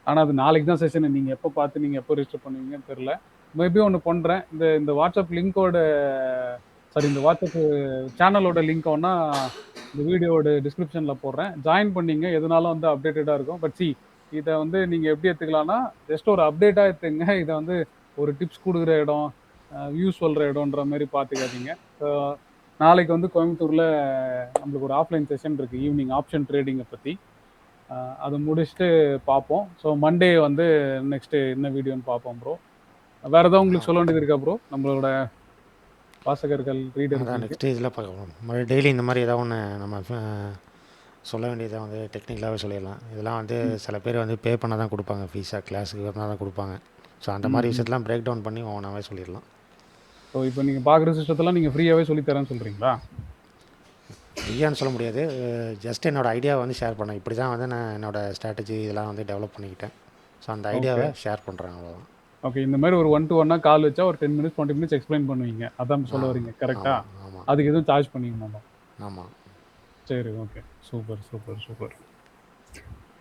ஆனால் அது நாளைக்கு தான் செஷன். நீங்கள் எப்போ பார்த்து நீங்கள் எப்போ ரெஜிஸ்டர் பண்ணுவீங்கன்னு தெரில. மேபி ஒன்று பண்ணுறேன். இந்த வாட்ஸ்அப் லிங்க்கோட இந்த வாட்ஸ்அப் சேனலோட லிங்க் ஒன்றா இந்த வீடியோவோட டிஸ்கிரிப்ஷனில் போடுறேன். ஜாயின் பண்ணிங்க. எதுனாலும் வந்து அப்டேட்டடாக இருக்கும். பட் இதை வந்து நீங்கள் எப்படி எடுத்துக்கலாம்னா ஜஸ்ட் ஒரு அப்டேட்டாக எடுத்துங்க. இதை வந்து ஒரு டிப்ஸ் கொடுக்குற இடம், வியூஸ் சொல்கிற இடம்ன்ற மாதிரி பார்த்துக்காதீங்க. நாளைக்கு வந்து கோயம்புத்தூரில் நம்மளுக்கு ஒரு ஆஃப்லைன் செஷன் இருக்குது ஈவினிங் ஆப்ஷன் ட்ரேடிங்கை பற்றி. அதை முடிச்சுட்டு பார்ப்போம். ஸோ மண்டே வந்து நெக்ஸ்ட்டு என்ன வீடியோன்னு பார்ப்போம் ப்ரோ. வேறு ஏதாவது உங்களுக்கு சொல்ல வேண்டியது இருக்கா ப்ரோ? நம்மளோட வாசகர்கள் ரீடர்கள் நெக்ஸ்ட் இதில் பார்க்கலாம். டெய்லி இந்த மாதிரி ஏதாவது ஒன்று நம்ம சொல்ல வேண்டியதை வந்து டெக்னிக்கலாகவே சொல்லிடலாம். இதெல்லாம் வந்து சில பேர் வந்து பே பண்ண தான் கொடுப்பாங்க, ஃபீஸாக கிளாஸுக்கு வரனா தான் கொடுப்பாங்க. ஸோ அந்த மாதிரி விஷயத்தெல்லாம் பிரேக் டவுன் பண்ணி ஒன்றாவே சொல்லிடலாம். ஸோ இப்போ நீங்கள் பார்க்குற சிஸ்டத்தெல்லாம் நீங்கள் ஃப்ரீயாகவே சொல்லித்தரேன்னு சொல்கிறீங்களா? ஃப்ரீயான்னு சொல்ல முடியாது. ஜஸ்ட் என்னோடய ஐடியாவை வந்து ஷேர் பண்ணேன். இப்படி தான் வந்து நான் என்னோடய ஸ்ட்ராட்டஜி இதெல்லாம் வந்து டெவலப் பண்ணிக்கிட்டேன். ஸோ அந்த ஐடியாவை ஷேர் பண்ணுறேன், அவ்வளோதான். ஓகே. இந்த மாதிரி ஒரு 1 to 1 கால் வச்சா ஒரு 10 மினிட்ஸ் 20 மினிட்ஸ் எக்ஸ்பிளைன் பண்ணுவீங்க. அதான் சொல்ல வரீங்க கரெக்டாக? ஆமாம். அதுக்கு எதுவும் சார்ஜ் பண்ணிக்கணுமா? ஆமாம். சரி, ஓகே. Super, super, super.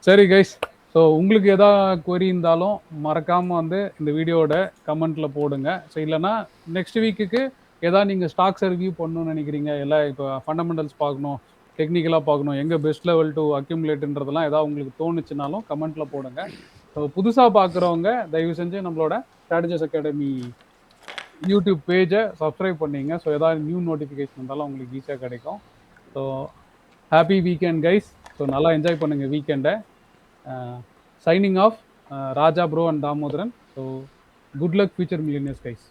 சரி கைஸ். ஸோ உங்களுக்கு எதாவது கொரி இருந்தாலும் மறக்காமல் வந்து இந்த வீடியோட கமெண்ட்டில் போடுங்க. ஸோ இல்லைனா நெக்ஸ்ட் வீக்குக்கு எதாவது நீங்கள் ஸ்டாக்ஸை ரிவ்யூ பண்ணணும்னு நினைக்கிறீங்க, எல்லாம் இப்போ ஃபண்டமெண்டல்ஸ் பார்க்கணும், டெக்னிக்கலாக பார்க்கணும், எங்கே பெஸ்ட் லெவல் டு அக்யூமுலேட்டுன்றதெல்லாம் எதாவது உங்களுக்கு தோணுச்சுனாலும் கமெண்ட்டில் போடுங்க. ஸோ புதுசாக பார்க்குறவங்க தயவு செஞ்சு நம்மளோட ஸ்ட்ராட்டஜிஸ் அகாடமி யூடியூப் பேஜை சப்ஸ்கிரைப் பண்ணிங்க. ஸோ எதாவது நியூ நோட்டிஃபிகேஷன் இருந்தாலும் உங்களுக்கு ஈஸியாக கிடைக்கும். So happy weekend guys. So நல்லா என்ஜாய் பண்ணுங்கள் வீக்கெண்டை. Signing off, Raja bro and Damodaran. So good luck future millionaires guys.